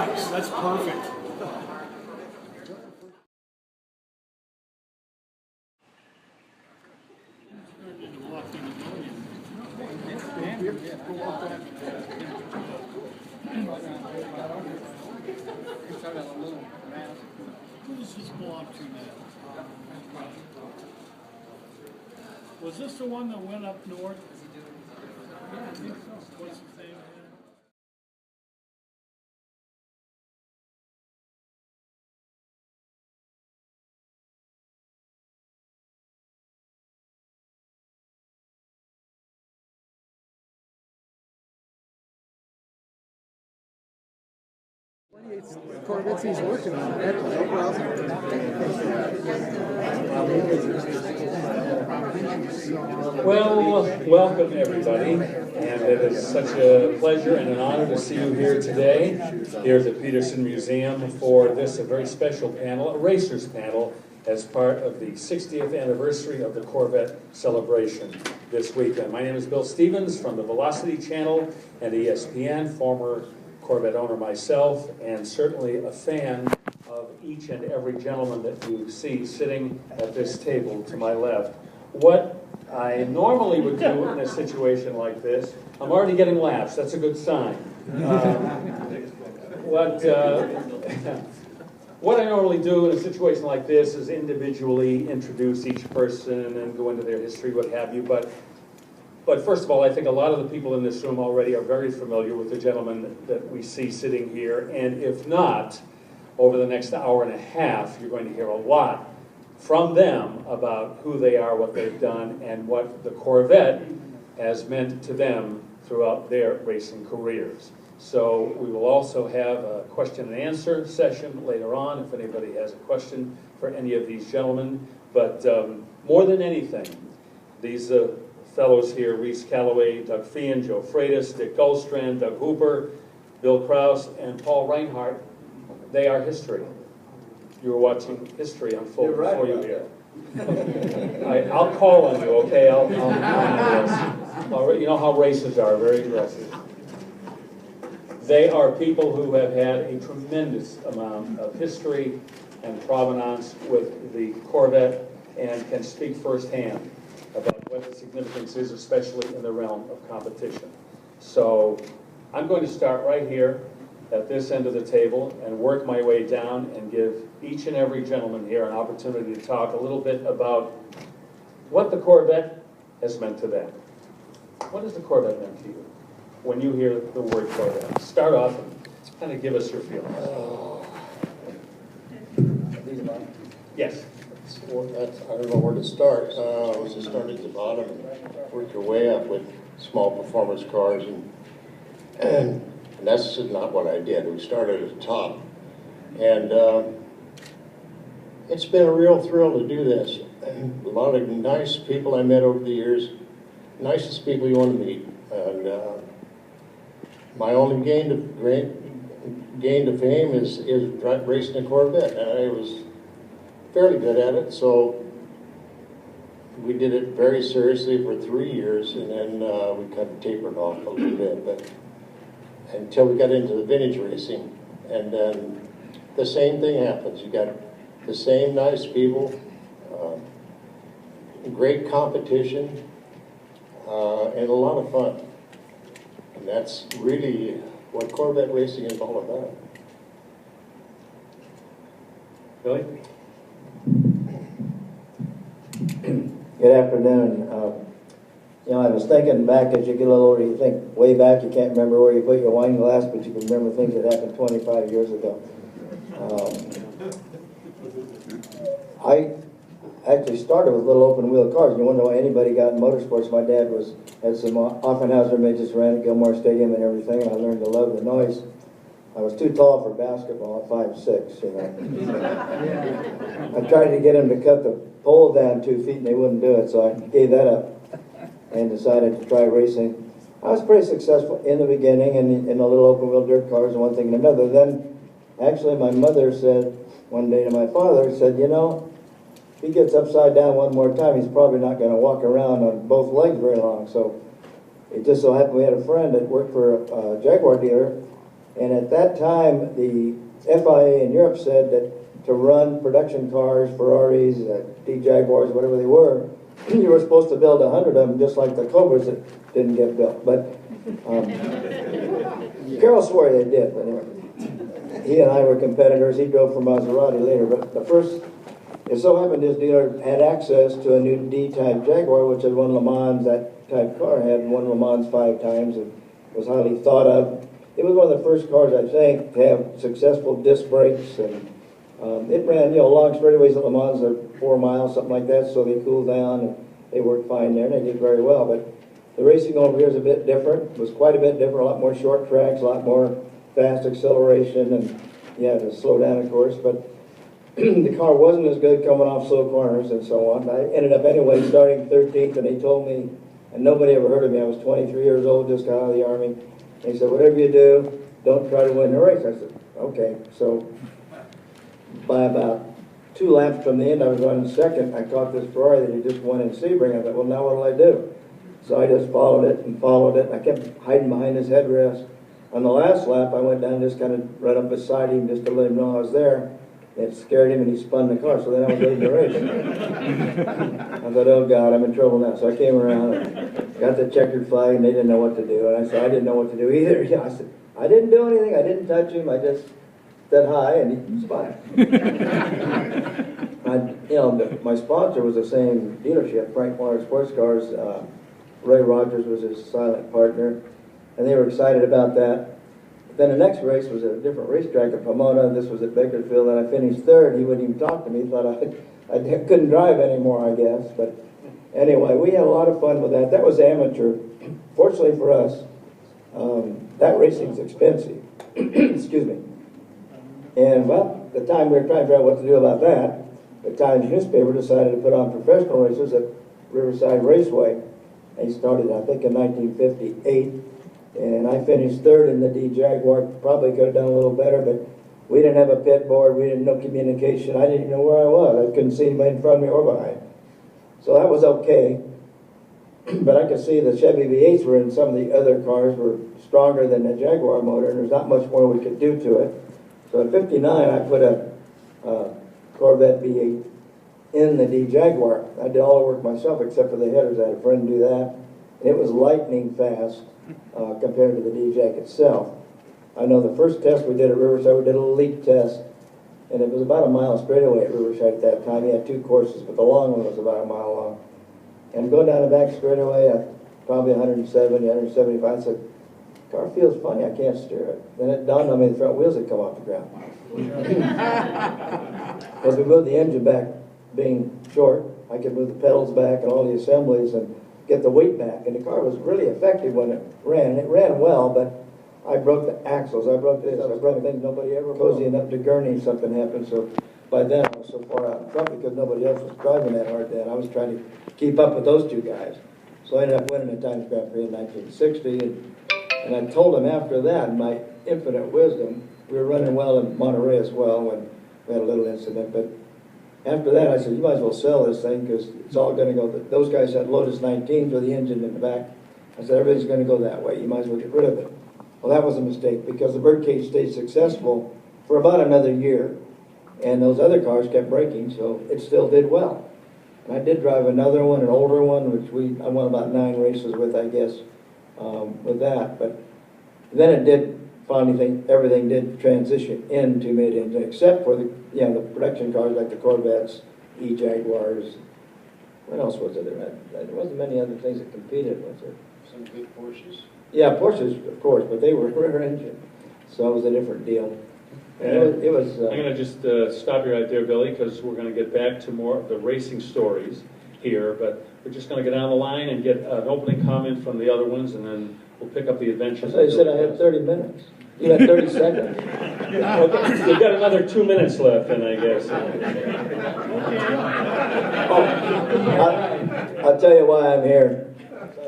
works. That's perfect. Was this the one that went up north? Yeah, I think so. What's his name? Corvettes he's working on. Well, welcome everybody, and it is such a pleasure and an honor to see you here today, here at the Peterson Museum for this a very special panel, a racers panel, as part of the 60th anniversary of the Corvette celebration this weekend. My name is Bill Stevens from the Velocity Channel and ESPN, former Corvette owner myself, and certainly a fan of each and every gentleman that you see sitting at this table to my left. What I normally would do in a situation like this, I'm already getting laughs, that's a good sign. What I normally do in a situation like this is individually introduce each person and go into their history, what have you, but first of all, I think a lot of the people in this room already are very familiar with the gentleman that we see sitting here, and if not, over the next hour and a half, you're going to hear a lot from them about who they are, what they've done, and what the Corvette has meant to them throughout their racing careers. So we will also have a question and answer session later on if anybody has a question for any of these gentlemen. But more than anything, these fellows here, Reese Calloway, Doug Feehan, Joe Freitas, Dick Goldstrand, Doug Hooper, Bill Kraus, and Paul Reinhardt, they are history. You were watching history unfold before you here. I'll call on you, okay? I'll you know how races are, very aggressive. They are people who have had a tremendous amount of history and provenance with the Corvette and can speak firsthand about what the significance is, especially in the realm of competition. So I'm going to start right here at this end of the table and work my way down and give each and every gentleman here an opportunity to talk a little bit about what the Corvette has meant to them. What has the Corvette meant to you when you hear the word Corvette? Start off and kind of give us your feelings. Yes. I don't know where to start. You start at the bottom and work your way up with small performance cars, and that's not what I did. We started at the top, and it's been a real thrill to do this. A lot of nice people I met over the years, nicest people you want to meet, and my only gain to fame is racing a Corvette, and I was fairly good at it, so we did it very seriously for 3 years, and then we kind of tapered off a little bit, but until we got into the vintage racing, and then the same thing happens. You got the same nice people, great competition, and a lot of fun, and that's really what Corvette racing is all about. Billy? Good afternoon. You know, I was thinking back as you get a little older, you think way back, you can't remember where you put your wine glass, but you can remember things that happened 25 years ago. I actually started with little open wheel cars. You wonder why anybody got in motorsports. My dad had some Offenhauser midgets ran at Gilmore Stadium and everything, and I learned to love the noise. I was too tall for basketball at 5'6", you know. I tried to get them to cut the pole down 2 feet and they wouldn't do it, so I gave that up and decided to try racing. I was pretty successful in the beginning in the little open wheel dirt cars and one thing and another. Then actually my mother said one day to my father, said, you know, if he gets upside down one more time, he's probably not going to walk around on both legs very long. So it just so happened we had a friend that worked for a Jaguar dealer, And at that time, the FIA in Europe said that to run production cars, Ferraris, D Jaguars, whatever they were, you were supposed to build 100 of them, just like the Cobras that didn't get built. But Carroll swore they did. But anyway, he and I were competitors. He drove for Maserati later. But the first, it so happened his dealer had access to a new D-type Jaguar, which had won Le Mans. That type car had won Le Mans 5 times and was highly thought of. It was one of the first cars, I think, to have successful disc brakes, and it ran, long straightaways at Le Mans, 4 miles, something like that, so they cooled down, and they worked fine there, and they did very well. But the racing over here is a bit different. It was quite a bit different, a lot more short tracks, a lot more fast acceleration, and you had to slow down, of course, but the car wasn't as good coming off slow corners and so on. I ended up anyway starting 13th, and they told me, and nobody ever heard of me, I was 23 years old, just got out of the Army. They said, whatever you do, don't try to win the race. I said, okay. So by about 2 laps from the end, I was running second. I caught this Ferrari that he just won in Sebring. I thought, well, now what'll I do? So I just followed it and followed it. I kept hiding behind his headrest. On the last lap, I went down and just kind of ran up beside him just to let him know I was there. It scared him, and he spun the car, so then I was ready to race. I thought, oh, God, I'm in trouble now. So I came around and got the checkered flag, and they didn't know what to do. And I said, I didn't know what to do either. Yeah, I said, I didn't do anything. I didn't touch him. I just said hi, and he spun. My sponsor was the same dealership, Frank Moore Sports Cars. Ray Rogers was his silent partner, and they were excited about that. Then the next race was at a different racetrack at Pomona. This was at Bakersfield, and I finished third. He wouldn't even talk to me. He thought I couldn't drive anymore, I guess. But anyway, we had a lot of fun with that. That was amateur. Fortunately for us, that racing's expensive. Excuse me. And, well, the time we were trying to figure out what to do about that, the Times newspaper decided to put on professional races at Riverside Raceway. They started, I think, in 1958. And I finished third in the D Jaguar. Probably could have done a little better, but we didn't have a pit board. We didn't know communication. I didn't even know where I was. I couldn't see anybody in front of me or behind. So that was okay. But I could see the Chevy V8s were in some of the other cars were stronger than the Jaguar motor, and there's not much more we could do to it. So at 59, I put a Corvette V8 in the D Jaguar. I did all the work myself except for the headers. I had a friend do that. It was lightning fast compared to the D-Jack itself. I know the first test we did at Riverside, we did a little leak test, and it was about a mile straightaway at Riverside at that time. He had 2 courses, but the long one was about a mile long. And going down the back straightaway, probably 170, 175, I said, car feels funny, I can't steer it. Then it dawned on me the front wheels had come off the ground. Because we moved the engine back being short, I could move the pedals back and all the assemblies and get the weight back. And the car was really effective when it ran. And it ran well, but I broke the axles. I broke this. I broke things nobody ever cozying up to Gurney if something happened. So by then I was so far out in front because nobody else was driving that hard then. I was trying to keep up with those 2 guys. So I ended up winning the Times Grand Prix in 1960. And I told him after that, in my infinite wisdom, we were running well in Monterey as well when we had a little incident. But after that, I said, you might as well sell this thing because it's all going to go. Those guys had Lotus 19s with the engine in the back. I said, everything's going to go that way. You might as well get rid of it. Well, that was a mistake because the Birdcage stayed successful for about another year. And those other cars kept breaking, so it still did well. And I did drive another one, an older one, which I won about 9 races with, I guess, with that. But then it did, finally, everything did transition into mid-engine, except for the production cars like the Corvettes, E-Jaguars. What else was there? There wasn't many other things that competed, was there? Some good Porsches. Yeah, Porsches, of course, but they were rear engine, so it was a different deal. It was I'm going to just stop you right there, Billy, because we're going to get back to more of the racing stories here, but we're just going to go down the line and get an opening comment from the other ones, and then we'll pick up the adventures. So you said I had 30 minutes. You had 30 seconds. Okay, you've got another 2 minutes left, then, I guess. I'll tell you why I'm here.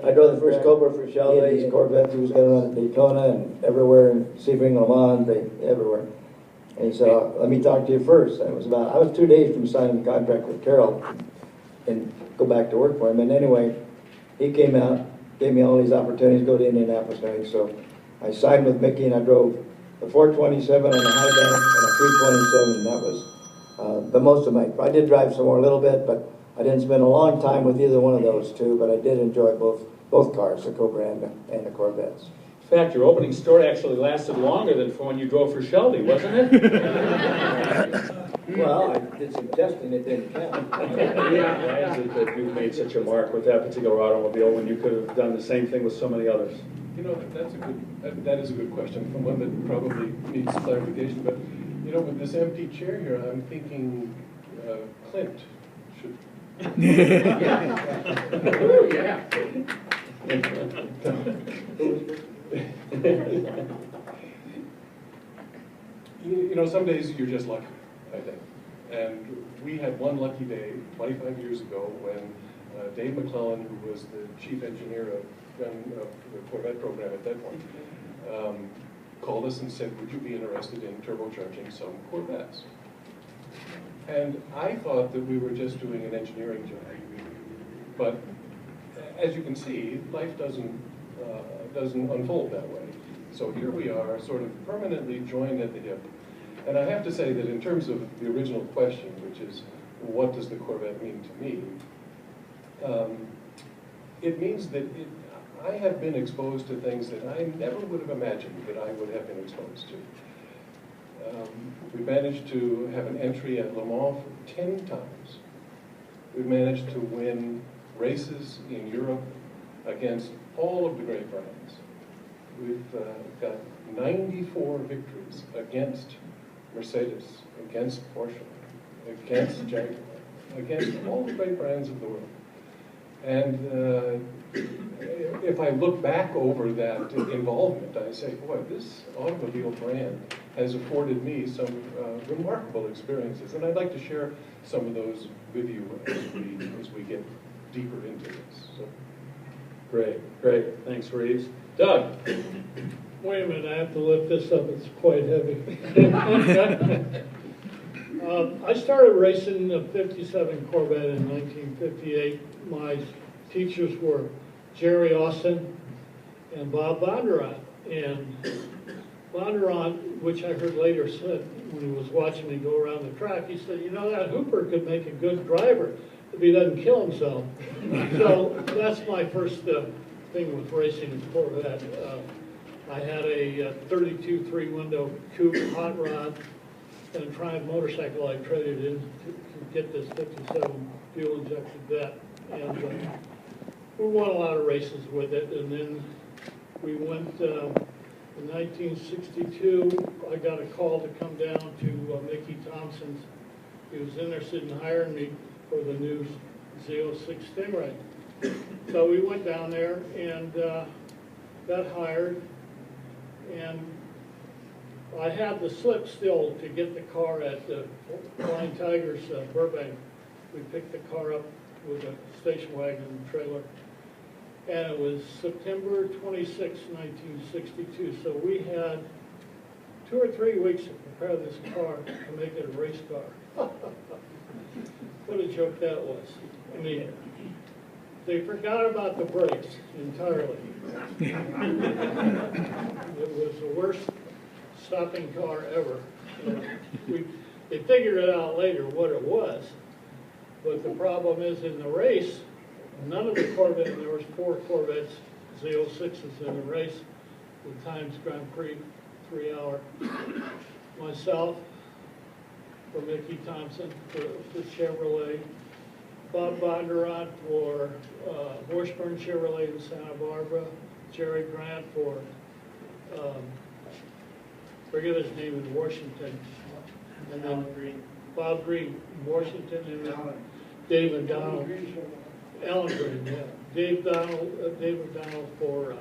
I drove the first Cobra for Shelby. These Corvettes, he was going to run at Daytona and everywhere in Sebring, Le Mans, everywhere. And he said, let me talk to you first. And I was 2 days from signing the contract with Carroll and go back to work for him. And anyway, he came out, gave me all these opportunities to go to Indianapolis and everything. So I signed with Mickey and I drove a 427 and a high bank and a 327. That was the most of my. I did drive some more a little bit, but I didn't spend a long time with either one of those two. But I did enjoy both cars, the Cobra and the Corvettes. In fact, your opening story actually lasted longer than for when you drove for Shelby, wasn't it? Well, I did some testing, it didn't count. Why is it that you made such a mark with that particular automobile when you could have done the same thing with so many others? You know, that is a good question, and one that probably needs clarification. But you know, with this empty chair here, I'm thinking Clint should. Oh, yeah. You know, some days you're just lucky, I think. And we had one lucky day 25 years ago when Dave McClellan, who was the chief engineer of the Corvette program at that point, called us and said, would you be interested in turbocharging some Corvettes? And I thought that we were just doing an engineering job. But as you can see, life doesn't unfold that way. So here we are, sort of permanently joined at the hip. And I have to say that in terms of the original question, which is, what does the Corvette mean to me? It means that I have been exposed to things that I never would have imagined that I would have been exposed to. We managed to have an entry at Le Mans 10 times. We've managed to win races in Europe against all of the great brands. We've got 94 victories against Mercedes, against Porsche, against Jaguar, against all the great brands of the world. And if I look back over that involvement, I say, boy, this automobile brand has afforded me some remarkable experiences. And I'd like to share some of those with you as we get deeper into this. So. Great. Thanks, Reeves. Doug. Wait a minute, I have to lift this up, it's quite heavy. I started racing the 57 Corvette in 1958. My teachers were Jerry Austin and Bob Bondurant. And Bondurant, which I heard later said when he was watching me go around the track, he said, you know, that Hooper could make a good driver if he doesn't kill himself. So that's my first thing with racing a Corvette. I had a 32 three-window coupe hot rod and a Triumph motorcycle I traded in to get this 57 fuel-injected vet. And we won a lot of races with it. And then we went, in 1962, I got a call to come down to Mickey Thompson's. He was interested in hiring me for the new Z06 Stingray. So we went down there and got hired. And I had the slip still to get the car at the Flying Tigers Burbank. We picked the car up with a station wagon and trailer. And it was September 26, 1962. So we had 2 or 3 weeks to prepare this car to make it a race car. What a joke that was. I mean, they forgot about the brakes entirely. It was the worst stopping car ever. They figured it out later what it was. But the problem is in the race, none of the Corvettes, there was 4 Corvettes, Z06s in the race, the Times Grand Prix 3-hour. Myself, for Mickey Thompson, for Chevrolet, Bob Bondurant for Washburn Chevrolet in Santa Barbara, Jerry Grant for, forget his name in Washington, and then Bob Green in Washington, and then Dave McDonald, Alan Green, yeah. Dave McDonald for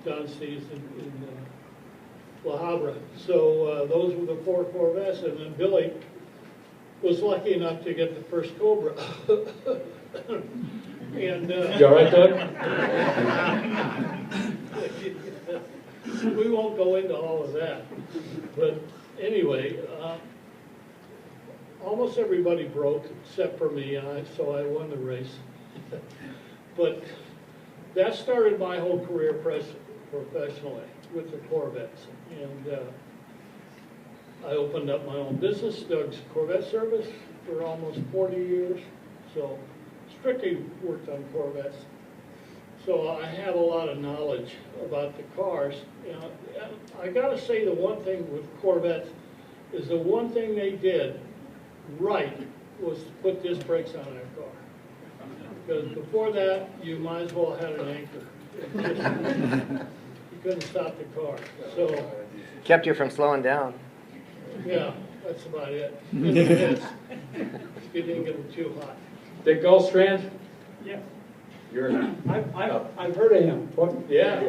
Don Steves in La Habra. So those were the 4 Corvettes, and then Billy was lucky enough to get the first Cobra. And You all right, Doug? we won't go into all of that. But anyway, almost everybody broke except for me, so I won the race. But that started my whole career professionally. with the Corvettes. And I opened up my own business, Doug's Corvette Service, for almost 40 years. So strictly worked on Corvettes. So I have a lot of knowledge about the cars. You know, I gotta say the one thing with Corvettes is the one thing they did right was to put disc brakes on that car. Because before that, you might as well have an anchor. You couldn't stop the car. So, Kept you from slowing down. yeah, that's about it. It didn't get too hot. Dick Goldstrand? Yeah. You're, I've heard of him. What? yeah.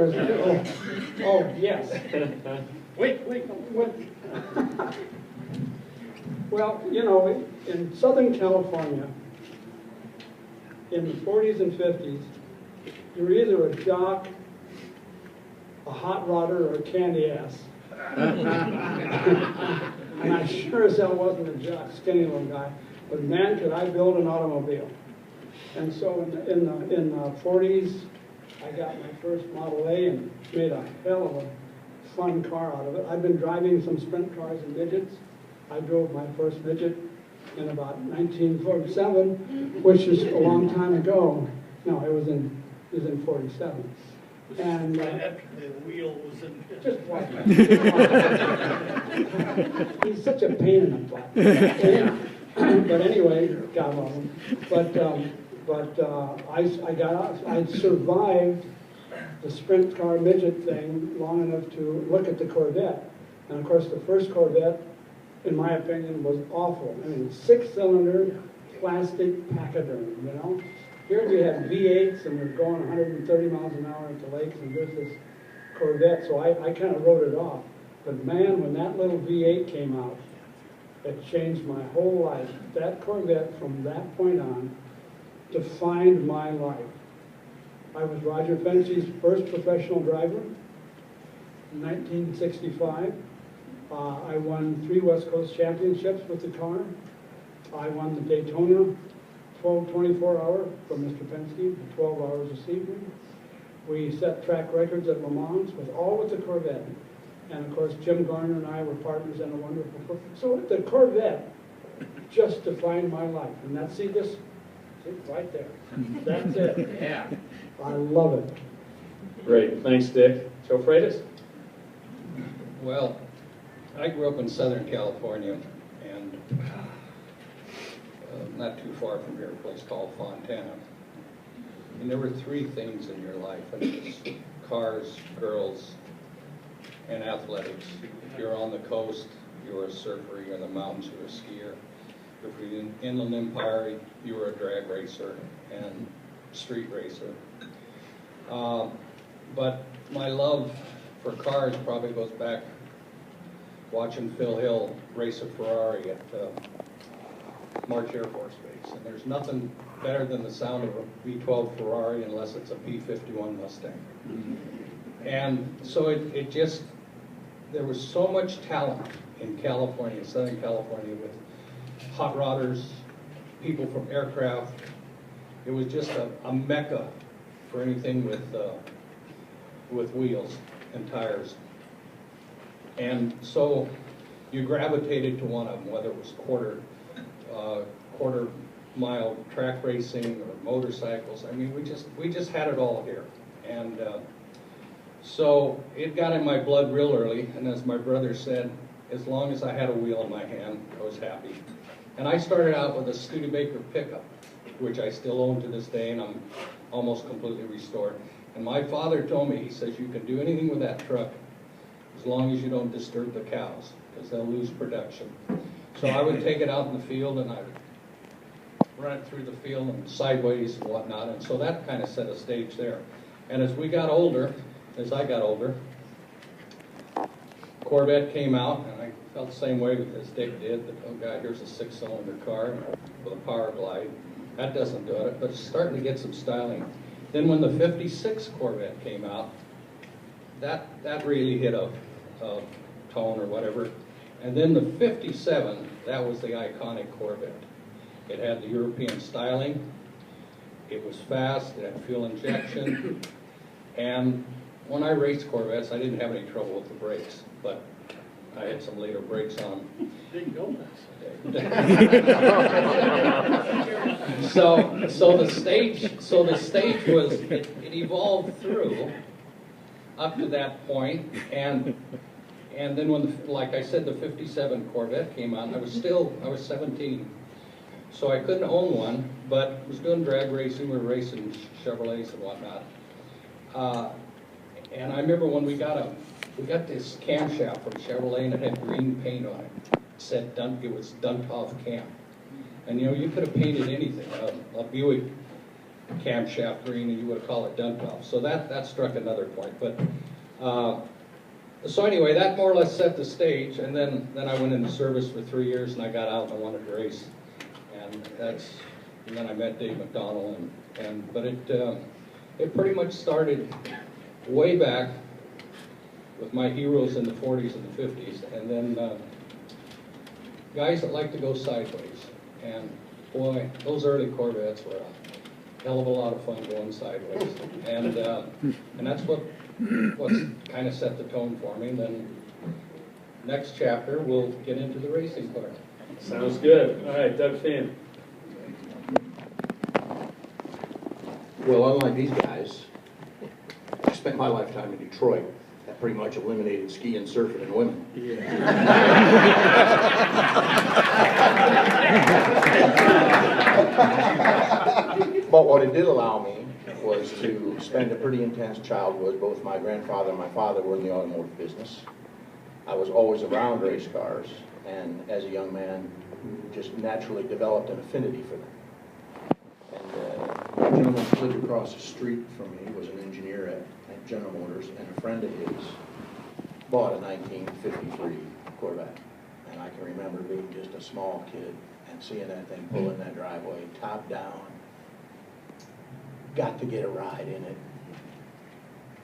Oh, yes. Wait. Well, you know, in Southern California, in the 40s and 50s, you were either a jock, a hot rodder, or a candy ass. And I sure as hell wasn't a jock, skinny little guy, but man, could I build an automobile. And so in the 40s, I got my first Model A and made a hell of a fun car out of it. I've been driving some sprint cars and midgets. I drove my first midget in about 1947, which is a long time ago. No, it was in 47. And Right after the wheel was in. just watch. He's such a pain in the butt. But anyway, God love him. But I survived the sprint car midget thing long enough to look at the Corvette. And of course, the first Corvette, in my opinion, was awful. I mean, 6-cylinder plastic pachyderm, you know? Here we had V8s and we're going 130 miles an hour at the lakes, and there's this Corvette, so I kind of wrote it off. But man, when that little V8 came out, it changed my whole life. That Corvette, from that point on, defined my life. I was Roger Fence's first professional driver in 1965. I won 3 West Coast championships with the car. I won the Daytona 24-hour from Mr. Penske, 12 hours a season. We set track records at Le Mans all with the Corvette. And of course, Jim Garner and I were partners in a wonderful book. So the Corvette just defined my life. And that's, see right there. That's it. Yeah. I love it. Great, thanks, Dick. Joe Freitas? Well, I grew up in Southern California, and not too far from here, a place called Fontana. And there were 3 things in your life, and it was cars, girls, and athletics. If you're on the coast, you were a surfer. You're in the mountains, you were a skier. If you're in Inland Empire, you were a drag racer and street racer. But my love for cars probably goes back watching Phil Hill race a Ferrari at March Air Force Base. And there's nothing better than the sound of a V12 Ferrari unless it's a P-51 Mustang. And so it just, there was so much talent in California, Southern California, with hot rodders, people from aircraft. It was just a mecca for anything with wheels and tires. And so you gravitated to one of them, whether it was quarter mile track racing or motorcycles. I mean, we just had it all here. And so it got in my blood real early, and as my brother said, as long as I had a wheel in my hand, I was happy. And I started out with a Studebaker pickup, which I still own to this day, and I'm almost completely restored. And my father told me, he says, you can do anything with that truck as long as you don't disturb the cows, because they'll lose production. So I would take it out in the field, and I would run it through the field and sideways and whatnot, and so that kind of set a stage there. And as we got older, as I got older, Corvette came out, and I felt the same way as Dick did, that, oh God, here's a 6-cylinder car with a power glide. That doesn't do it, but it's starting to get some styling. Then when the 56 Corvette came out, that really hit a tone or whatever. And then the 57, that was the iconic Corvette. It had the European styling, it was fast, it had fuel injection, and when I raced Corvettes, I didn't have any trouble with the brakes, but I had some later brakes on. Big donuts. So the stage was, it evolved through up to that point, and then when, like I said, the 57 Corvette came out, I was 17. So I couldn't own one, but was doing drag racing, we were racing Chevrolets and whatnot. And I remember when we got this camshaft from Chevrolet and it had green paint on it. It said it was Duntov Cam. And you know, you could have painted anything, a Buick camshaft green, and you would have called it Duntov. So that struck another point. But so anyway, that more or less set the stage. And then I went into service for 3 years, and I got out and I wanted to race. And then I met Dave McDonald, but it pretty much started way back with my heroes in the 40s and the 50s, and then guys that like to go sideways. And boy, those early Corvettes were a hell of a lot of fun going sideways. And that's what's kind of set the tone for me. And then next chapter, we'll get into the racing part. Sounds good. All right, Doug Finn. Well, unlike these guys, I spent my lifetime in Detroit. That pretty much eliminated skiing, surfing, and women. But what it did allow me was to spend a pretty intense childhood. Both my grandfather and my father were in the automotive business. I was always around race cars, and as a young man, just naturally developed an affinity for them. And a gentleman who lived across the street from me was an engineer at General Motors, and a friend of his bought a 1953 Corvette. And I can remember being just a small kid and seeing that thing pull in that driveway, top down. Got to get a ride in it.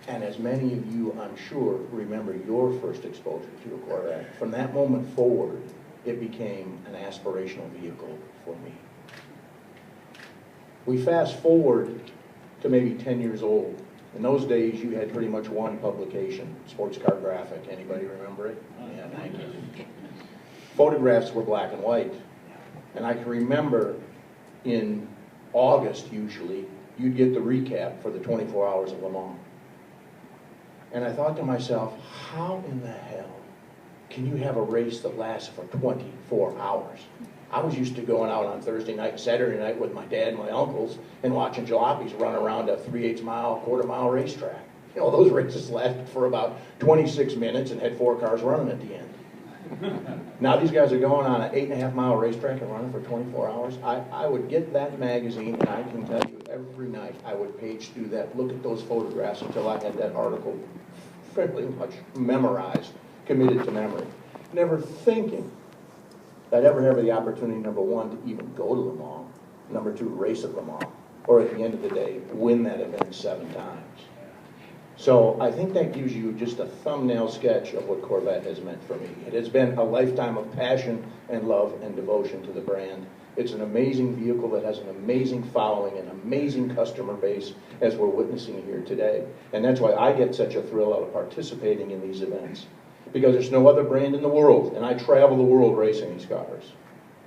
And as many of you, I'm sure, remember your first exposure to a Corvette, from that moment forward, it became an aspirational vehicle for me. We fast forward to maybe 10 years old. In those days, you had pretty much one publication, Sports Car Graphic. Anybody remember it? Yeah, thank you. Photographs were black and white. And I can remember in August, usually, you'd get the recap for the 24 Hours of Le Mans. And I thought to myself, how in the hell can you have a race that lasts for 24 hours? I was used to going out on Thursday night and Saturday night with my dad and my uncles and watching jalopies run around a 3/8 mile, quarter-mile racetrack. You know, those races lasted for about 26 minutes and had 4 cars running at the end. Now these guys are going on an 8.5 mile racetrack and running for 24 hours. I would get that magazine, and I can tell you every night I would page through that, look at those photographs until I had that article fairly much memorized, committed to memory. Never thinking I'd ever have the opportunity, number one, to even go to Le Mans, number two, race at Le Mans, or at the end of the day, win that event 7 times. So I think that gives you just a thumbnail sketch of what Corvette has meant for me. It has been a lifetime of passion and love and devotion to the brand. It's an amazing vehicle that has an amazing following, an amazing customer base, as we're witnessing here today. And that's why I get such a thrill out of participating in these events. Because there's no other brand in the world, and I travel the world racing these cars,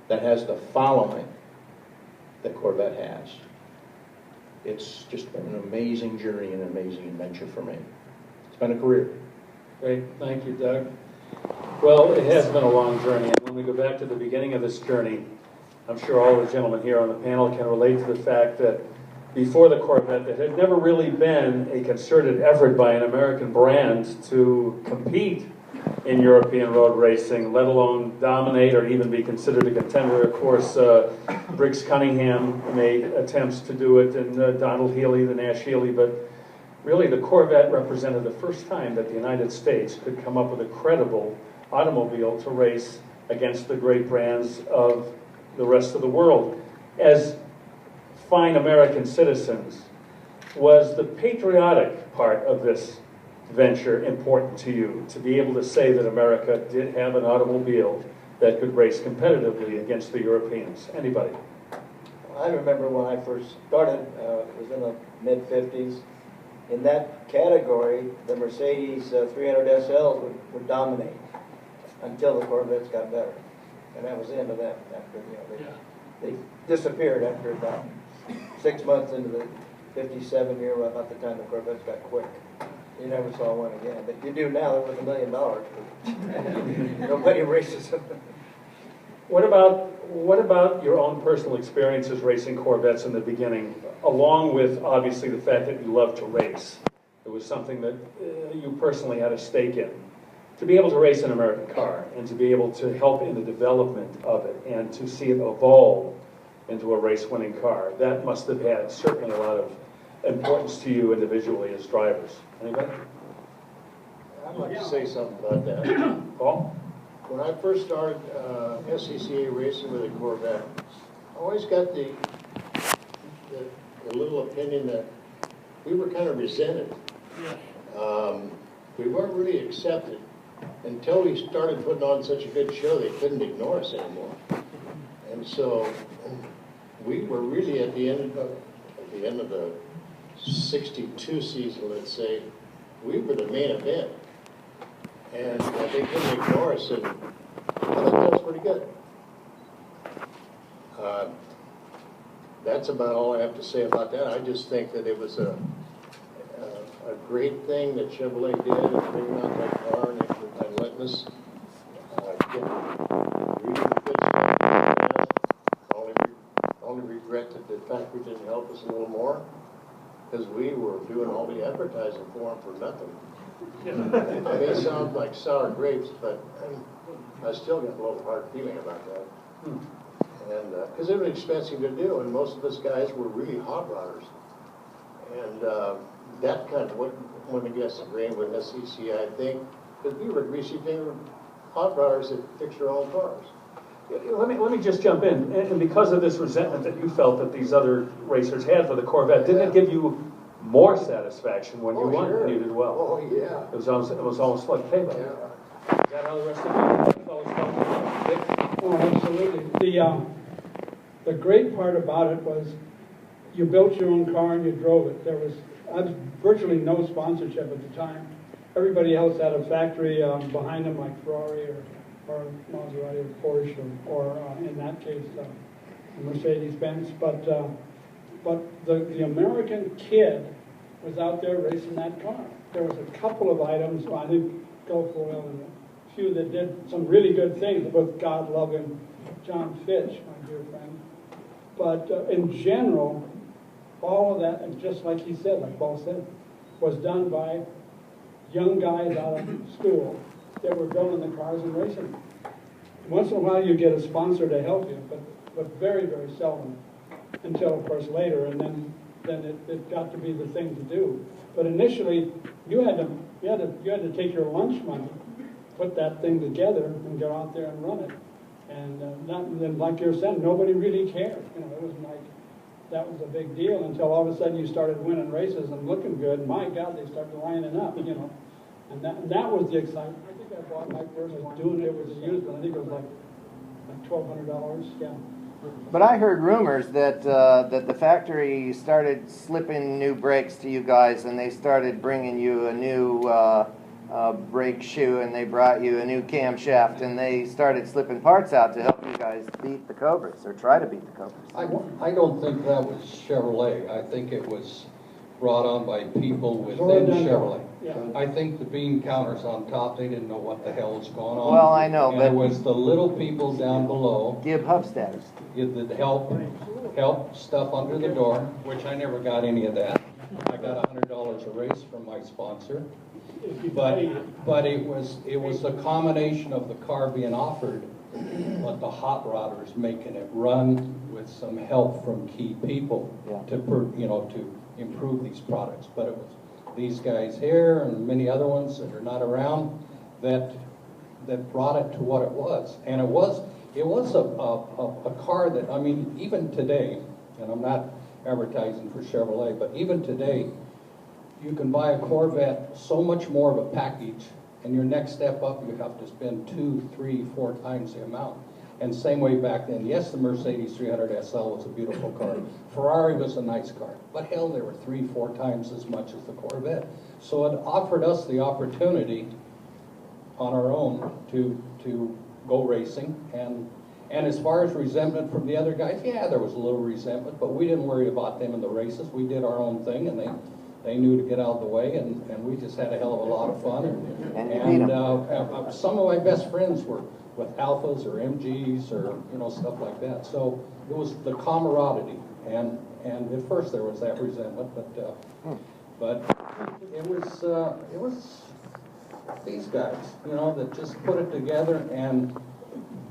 that has the following that Corvette has. It's just been an amazing journey and an amazing adventure for me. It's been a career. Great, thank you, Doug. Well, it has been a long journey, and when we go back to the beginning of this journey, I'm sure all the gentlemen here on the panel can relate to the fact that before the Corvette, there had never really been a concerted effort by an American brand to compete in European road racing, let alone dominate or even be considered a contender. Of course, Briggs Cunningham made attempts to do it, and Donald Healy, the Nash Healy, but really the Corvette represented the first time that the United States could come up with a credible automobile to race against the great brands of the rest of the world. As fine American citizens, was the patriotic part of this venture important to you, to be able to say that America did have an automobile that could race competitively against the Europeans? Anybody? I remember when I first started, it was in the mid-50s, in that category, the Mercedes 300 SLs would dominate until the Corvettes got better. And that was the end of that. After, they disappeared after about 6 months into the 57 year, about the time the Corvettes got quick. You never saw one again. But you do now, they're worth $1 million. But nobody races them. What about your own personal experiences racing Corvettes in the beginning, along with obviously the fact that you love to race? It was something that you personally had a stake in. To be able to race an American car and to be able to help in the development of it and to see it evolve into a race-winning car, that must have had certainly a lot of importance to you individually as drivers. Anybody? I'd like to say something about that. Paul? When I first started SCCA racing with a Corvette, I always got the little opinion that we were kind of resented. We weren't really accepted until we started putting on such a good show they couldn't ignore us anymore. And so we were really at the end of the 62 season, let's say, we were the main event. And they couldn't ignore us, and I think that was pretty good. That's about all I have to say about that. I just think that it was a great thing that Chevrolet did in bringing out that car and letting us get really good stuff. Only regret that the factory didn't help us a little more, because we were doing all the advertising for them for nothing. I may sound like sour grapes, but I still got a little hard feeling about that. And because it was expensive to do, and most of us guys were really hot rodders. And that kind of went against the grain with SCCA, I think, because we were greasy finger hot rodders that fix your own cars. Let me just jump in. And because of this resentment that you felt that these other racers had for the Corvette, didn't it give you more satisfaction when you won and you did well? Oh, yeah. It was almost like payback. Yeah. Is that how the rest of you fellows felt? Oh, absolutely. The great part about it was you built your own car and you drove it. There was virtually no sponsorship at the time. Everybody else had a factory behind them, like Ferrari or Maserati or Porsche or in that case, Mercedes-Benz. But the American kid was out there racing that car. There was a couple of items, I think Gulf Oil and a few that did some really good things with God-loving John Fitch, my dear friend. But in general, all of that, and just like he said, like Paul said, was done by young guys out of school that were building the cars and racing them. Once in a while you get a sponsor to help you, but very, very seldom, until of course later, and then it got to be the thing to do. But initially, you had to take your lunch money, put that thing together, and go out there and run it. And then, like you're saying, nobody really cared. You know, it wasn't like that was a big deal until all of a sudden you started winning races and looking good. And my God, they started lining up. You know, and that was the excitement. I think I bought my first one doing it was a used one. I think it was like $1,200. Yeah. But I heard rumors that that the factory started slipping new brakes to you guys, and they started bringing you a new brake shoe, and they brought you a new camshaft, and they started slipping parts out to help you guys beat the Cobras, or try to beat the Cobras. I don't think that was Chevrolet. I think it was brought on by people within Chevrolet. Yeah. I think the bean counters on top, they didn't know what the hell was going on. Well, I know, and but it was the little people down below give Huff status. that help stuff under the door, which I never got any of that. I got $100 a race from my sponsor. But it was a combination of the car being offered, but the hot rodders making it run with some help from key people to improve these products. But it was these guys here and many other ones that are not around that brought it to what it was. And it was a car that, I mean, even today, and I'm not advertising for Chevrolet, but even today, you can buy a Corvette so much more of a package, and your next step up, you have to spend 2, 3, 4 times the amount. And same way back then. Yes, the Mercedes 300 SL was a beautiful car. Ferrari was a nice car. But hell, they were 3-4 times as much as the Corvette. So it offered us the opportunity on our own to go racing. And as far as resentment from the other guys, yeah, there was a little resentment, but we didn't worry about them in the races. We did our own thing, and they knew to get out of the way, and we just had a hell of a lot of fun. And some of my best friends were with Alphas or MGs or, you know, stuff like that. So it was the camaraderie, and at first there was that resentment, but it was these guys, you know, that just put it together and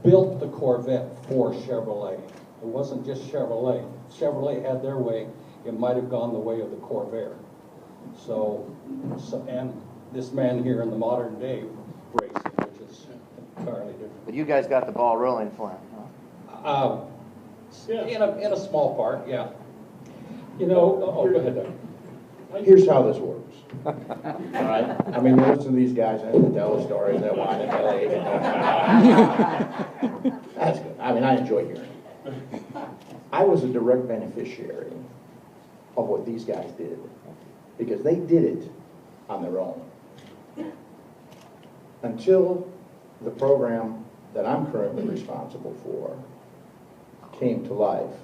built the Corvette for Chevrolet. It wasn't just Chevrolet. Chevrolet had their way. It might have gone the way of the Corvair. So and this man here in the modern day racing, which is entirely different. But you guys got the ball rolling for him, huh? In a small part, yeah. You know, go ahead, Doug. Here's how this works. All right? I mean, most of these guys have to tell the stories that wine in L.A. That's good. I mean, I enjoy hearing it. I was a direct beneficiary of what these guys did because they did it on their own. Until the program that I'm currently responsible for came to life,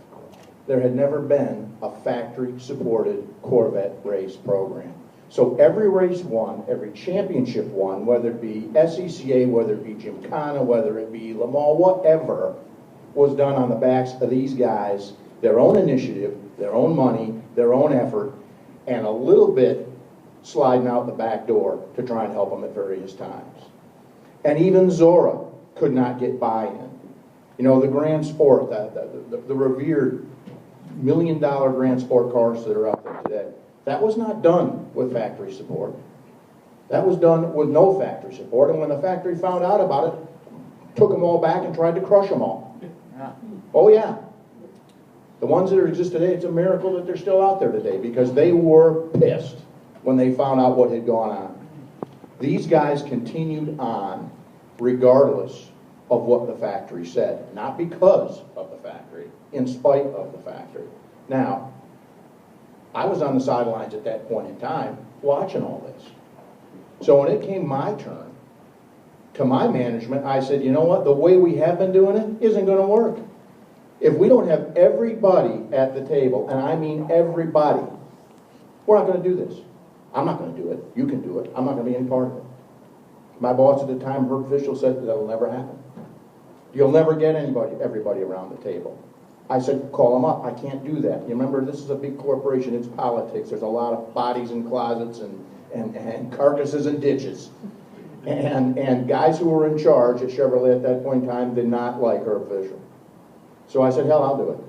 there had never been a factory-supported Corvette race program. So every race won, every championship won, whether it be SECA, whether it be Gymkhana, whether it be Le Mans, whatever, was done on the backs of these guys, their own initiative, their own money, their own effort, and a little bit sliding out the back door to try and help them at various times. And even Zora could not get buy-in. You know, the Grand Sport, the revered $1 million Grand Sport cars that are out there today, that was not done with factory support. That was done with no factory support, and when the factory found out about it, took them all back and tried to crush them all. Oh yeah. The ones that exist today, it's a miracle that they're still out there today because they were pissed when they found out what had gone on. These guys continued on regardless of what the factory said, not because of the factory, in spite of the factory. Now, I was on the sidelines at that point in time watching all this. So when it came my turn, to my management, I said, you know what, the way we have been doing it isn't going to work. If we don't have everybody at the table, and I mean everybody, we're not going to do this. I'm not going to do it. You can do it. I'm not going to be any part of it. My boss at the time, Herb Fischel, said that will never happen. You'll never get everybody around the table. I said, call them up. I can't do that. You remember, this is a big corporation. It's politics. There's a lot of bodies in closets and carcasses and ditches. And guys who were in charge at Chevrolet at that point in time did not like Herb Fischel. So I said, hell, I'll do it.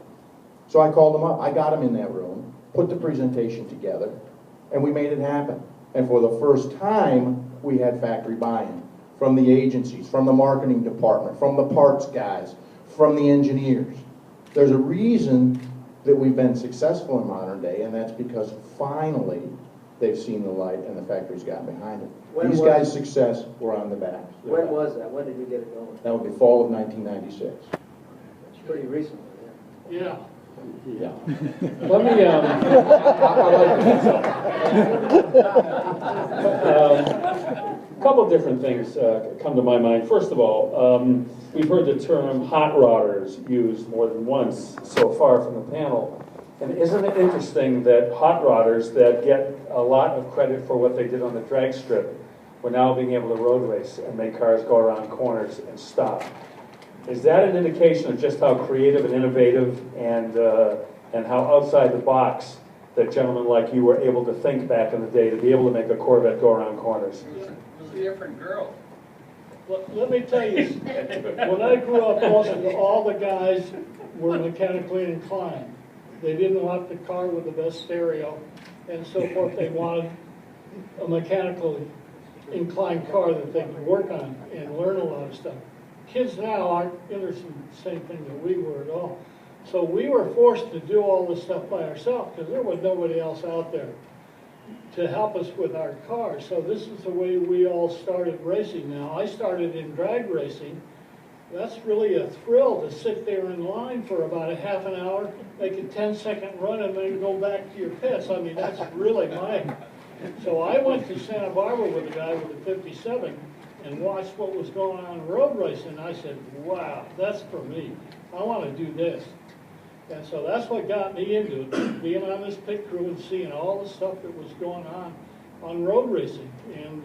So I called them up. I got them in that room, put the presentation together, and we made it happen. And for the first time, we had factory buy-in from the agencies, from the marketing department, from the parts guys, from the engineers. There's a reason that we've been successful in modern day, and that's because finally they've seen the light and the factory's gotten behind it. These guys' success were on the back. When was that? When did you get it going? That would be fall of 1996. It's pretty recent. Yeah. Yeah. Let me, a couple of different things come to my mind. First of all, we've heard the term hot rodders used more than once so far from the panel. And isn't it interesting that hot rodders that get a lot of credit for what they did on the drag strip were now being able to road race and make cars go around corners and stop? Is that an indication of just how creative and innovative and how outside the box that gentlemen like you were able to think back in the day to be able to make a Corvette go around corners? It was a different girl. Well, let me tell you, when I grew up, all the guys were mechanically inclined. They didn't want the car with the best stereo and so forth. They wanted a mechanically inclined car that they could work on and learn a lot of stuff. Kids now aren't interested in the same thing that we were at all. So we were forced to do all this stuff by ourselves because there was nobody else out there to help us with our cars. So this is the way we all started racing now. I started in drag racing that's really a thrill to sit there in line for about a half an hour, make a 10-second run, and then go back to your pits. I mean, that's really my. So I went to Santa Barbara with a guy with a 57 and watched what was going on in road racing. And I said, wow, that's for me. I want to do this. And so that's what got me into it, being on this pit crew and seeing all the stuff that was going on road racing. And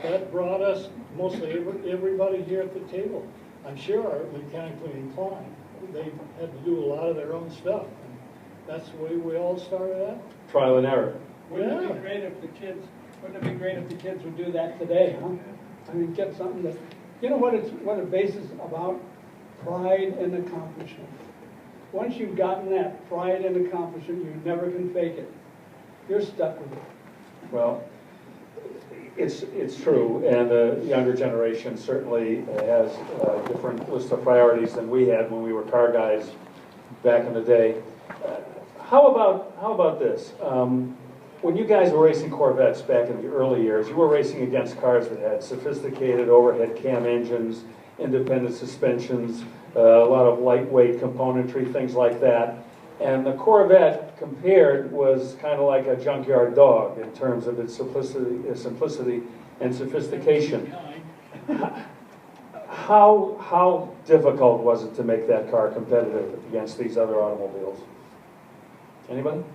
that brought us, mostly everybody here at the table, I'm sure, are mechanically inclined. They had to do a lot of their own stuff. And that's the way we all started out. Trial and error. Wouldn't it be great if the kids would do that today, huh? I mean, get something that, you know what a base is about? Pride and accomplishment. Once you've gotten that pride and accomplishment, you never can fake it. You're stuck with it. Well, it's true, and the younger generation certainly has a different list of priorities than we had when we were car guys back in the day. How about this? When you guys were racing Corvettes back in the early years, you were racing against cars that had sophisticated overhead cam engines, independent suspensions, a lot of lightweight componentry, things like that. And the Corvette compared was kind of like a junkyard dog in terms of its simplicity and sophistication. How difficult was it to make that car competitive against these other automobiles? Anybody?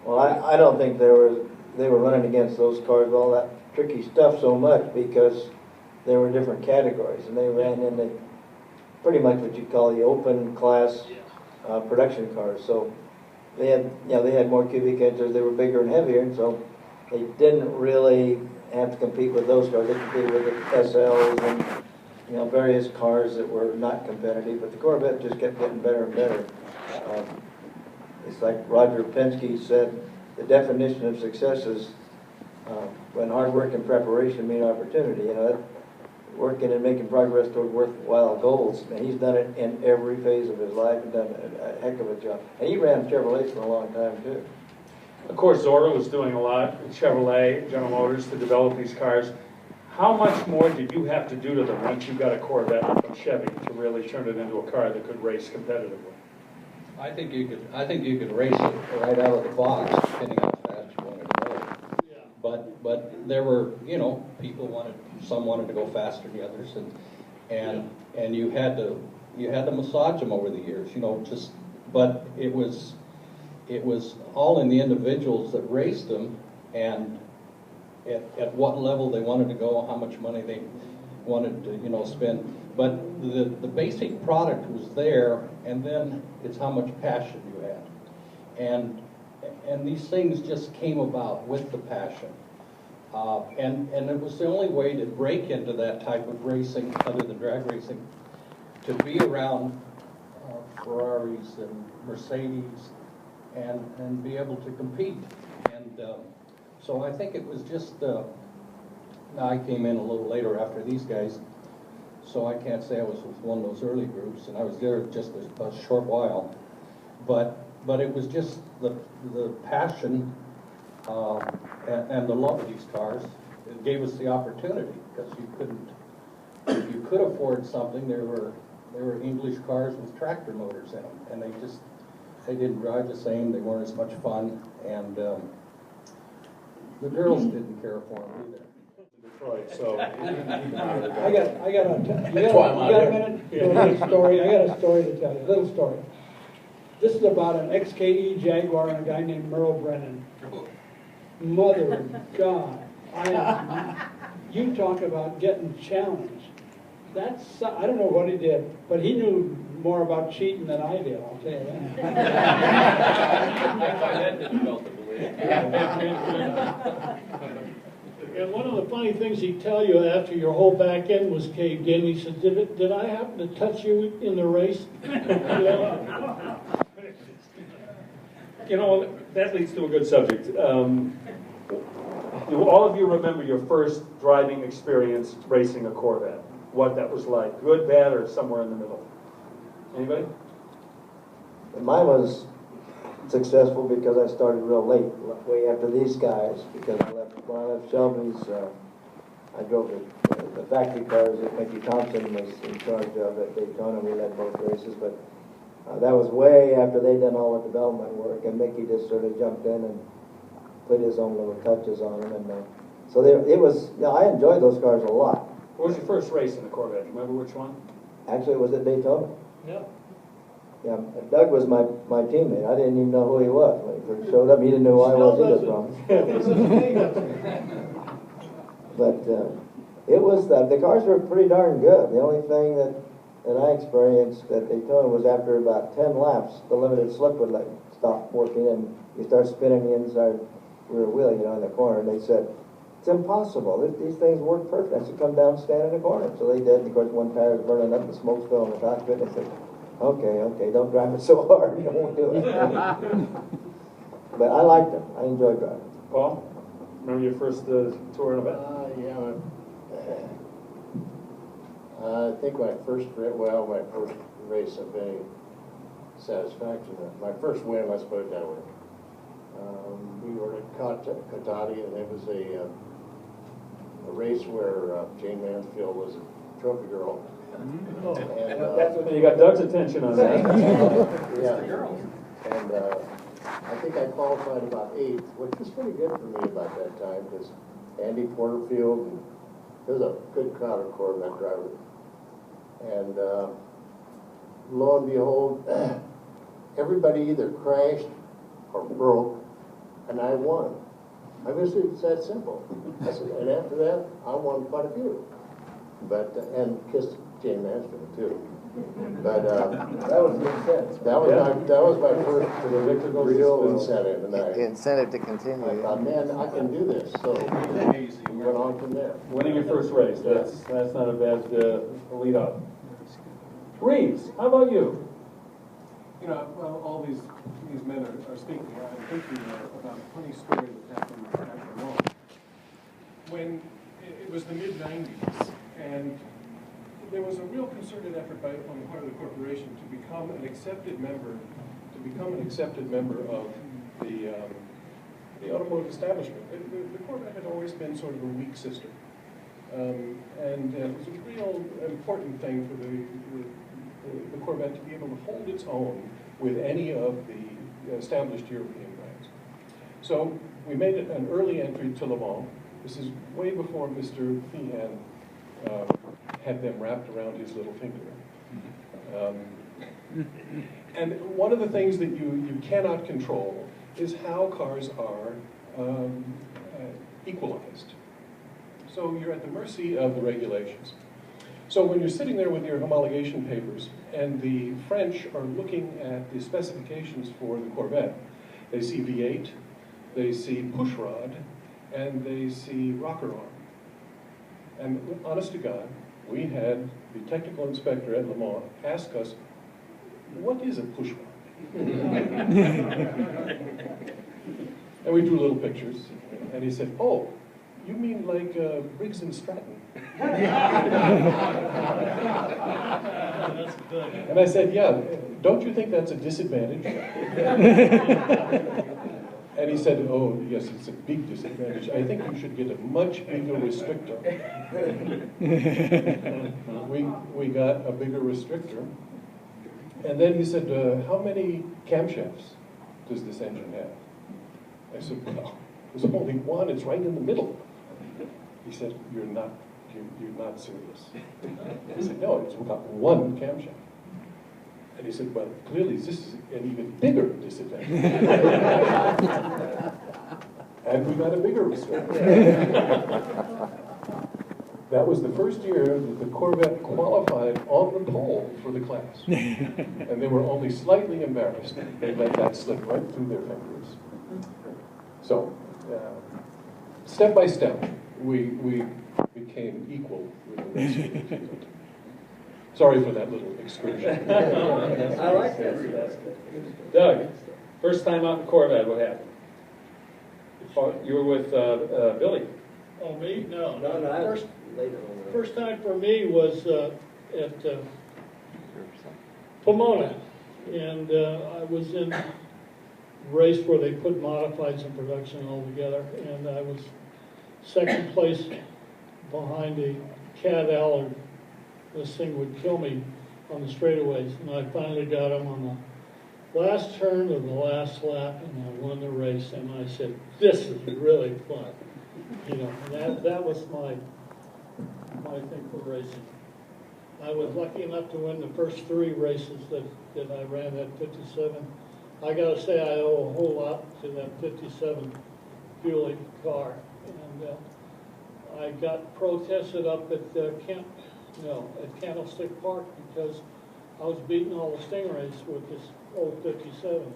Well, I don't think they were running against those cars with all that tricky stuff so much, because they were different categories, and they ran in the pretty much what you call the open class production cars. So they had more cubic inches, they were bigger and heavier, and so they didn't really have to compete with those cars. They competed with the SLs and various cars that were not competitive, but the Corvette just kept getting better and better. It's like Roger Penske said, the definition of success is when hard work and preparation meet opportunity. Working and making progress toward worthwhile goals. And he's done it in every phase of his life and done a heck of a job. And he ran Chevrolets for a long time, too. Of course, Zora was doing a lot at Chevrolet, General Motors, to develop these cars. How much more did you have to do to them once you got a Corvette from Chevy to really turn it into a car that could race competitively? I think you could race it right out of the box, depending on how fast you wanted to go. Yeah. But there were, some wanted to go faster than the others, and you had to massage them over the years, but it was all in the individuals that raced them, and at what level they wanted to go, how much money they wanted to spend. But the basic product was there, and then it's how much passion you had, and these things just came about with the passion, and it was the only way to break into that type of racing, other than drag racing, to be around Ferraris and Mercedes, and be able to compete. And so I think it was just. I came in a little later after these guys, so I can't say I was with one of those early groups, and I was there just a short while. But it was just the passion and the love of these cars. It gave us the opportunity, because if you could afford something, there were English cars with tractor motors in them, and they didn't drive the same. They weren't as much fun, and the girls didn't care for them either. Detroit, so I got a minute? A little story. I got a story to tell you. A little story. This is about an XKE Jaguar and a guy named Merle Brennan. Mother of God. You talk about getting challenged. I don't know what he did, but he knew more about cheating than I did, I'll tell you that. I find that difficult to believe. And one of the funny things he'd tell you after your whole back end was caved in, he said, did I happen to touch you in the race? That leads to a good subject. Do all of you remember your first driving experience racing a Corvette? What that was like? Good, bad, or somewhere in the middle? Anybody? Mine was successful because I started real late, way after these guys, because when I left Shelby's, I drove the the factory cars that Mickey Thompson was in charge of at Daytona. We led both races, but that was way after they'd done all the development work, and Mickey just sort of jumped in and put his own little touches on them. And so it was, I enjoyed those cars a lot. What was your first race in the Corvette? Do you remember which one? Actually, it was at Daytona. Yep. Yeah, Doug was my teammate. I didn't even know who he was when he first showed up. He didn't know who I was either from. But it was the cars were pretty darn good. The only thing that I experienced at Daytona was after about 10 laps, the limited slip would stop working, and you start spinning the inside rear wheel, in the corner. And they said, it's impossible. These things work perfect. I said, come down and stand in the corner. So they did. And of course, one tire was burning up, the smoke's filling the cockpit. And I said, okay, don't drive it so hard. You won't do it. But I liked them. I enjoyed driving. Paul, remember your first tour in a vet? Yeah. I think my first race of any satisfaction, my first win, let's put it that way. We were at Cotati, and it was a race where Jane Mansfield was a trophy girl. And, you got Doug's attention on that. Yeah. And I think I qualified about 8th, which was pretty good for me about that time, because Andy Porterfield, and there was a good crowd of Corvette drivers. And lo and behold, everybody either crashed or broke, and I won. I guess it's that simple. I said, and after that, I won quite a few. But and kissed Jane Mansfield too. But that was good sense. That was my first real incentive, and Incentive to continue. I thought, man, I can do this. So we went on from there. Winning your first race, that's not a bad lead up. Reeves, how about you? Well, all these men are speaking. I'm thinking about a funny story that happened after long. When it was the mid-90s, and there was a real concerted effort on the part of the corporation to become an accepted member of the automotive establishment. The Corvette had always been sort of a weak sister, and it was a real important thing for the Corvette to be able to hold its own with any of the established European brands. So we made an early entry to Le Mans. This is way before Mr. Feehan had them wrapped around his little finger. And one of the things that you cannot control is how cars are equalized. So you're at the mercy of the regulations. So when you're sitting there with your homologation papers, and the French are looking at the specifications for the Corvette, they see V8, they see pushrod, and they see rocker arm. And honest to God, we had the technical inspector at Le Mans ask us, what is a pushrod? And we drew little pictures, and he said, oh, you mean like Briggs and Stratton? And I said, yeah, don't you think that's a disadvantage? And he said, oh, yes, it's a big disadvantage. I think you should get a much bigger restrictor. We got a bigger restrictor. And then he said, how many camshafts does this engine have? I said, well, there's only one. It's right in the middle. He said, you're not serious. I said, no, it's got one camshaft. And he said, well, clearly this is an even bigger disadvantage. And we got a bigger restriction. That was the first year that the Corvette qualified on the pole for the class. And they were only slightly embarrassed. They let that slip right through their fingers. So, step by step, we became equal with the rest of the field. Sorry for that little excursion. I like that. Doug, first time out in Corvette, what happened? You were with Billy. Oh, me? No. Later. First time for me was at Pomona, and I was in a race where they put modifieds in production all together, and I was second place behind a Cat Allard, this thing would kill me on the straightaways, and I finally got him on the last turn of the last lap, and I won the race, and I said, this is really fun. You know, that was my thing for racing. I was lucky enough to win the first 3 races that I ran that 57. I gotta say I owe a whole lot to that 57 Buick car. And I got protested up at Candlestick Park because I was beating all the Stingrays with this old 57.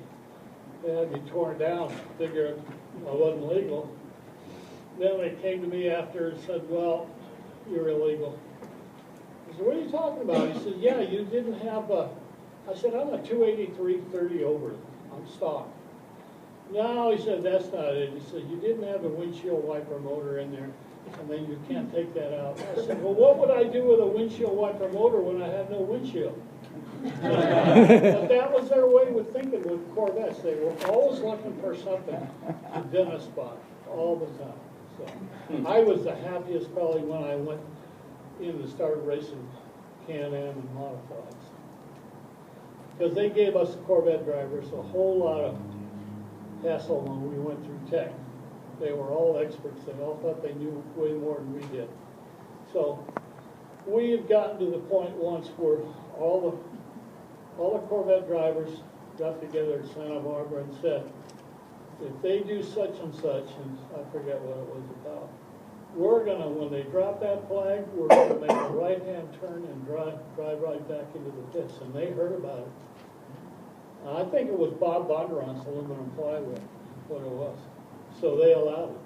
They had me torn down, figured I wasn't legal. Then they came to me after and said, well, you're illegal. I said, what are you talking about? He said, yeah, you didn't have a, I said, I'm a 283/30 over on stock. No, he said, that's not it. He said, you didn't have a windshield wiper motor in there, and then you can't take that out. I said, well, what would I do with a windshield wiper motor when I had no windshield? But that was their way of thinking with Corvettes. They were always looking for something to dim a spot, all the time. So I was the happiest probably when I went in and started racing Can-Am and modifieds. Because they gave us Corvette drivers a whole lot of hassle when we went through tech. They were all experts. They all thought they knew way more than we did. So we had gotten to the point once where all the Corvette drivers got together at Santa Barbara and said, if they do such and such, and I forget what it was about, we're gonna, when they drop that flag, we're gonna make a right-hand turn and drive right back into the pits. And they heard about it. I think it was Bob Bondurant's aluminum plywood, what it was. So they allowed it.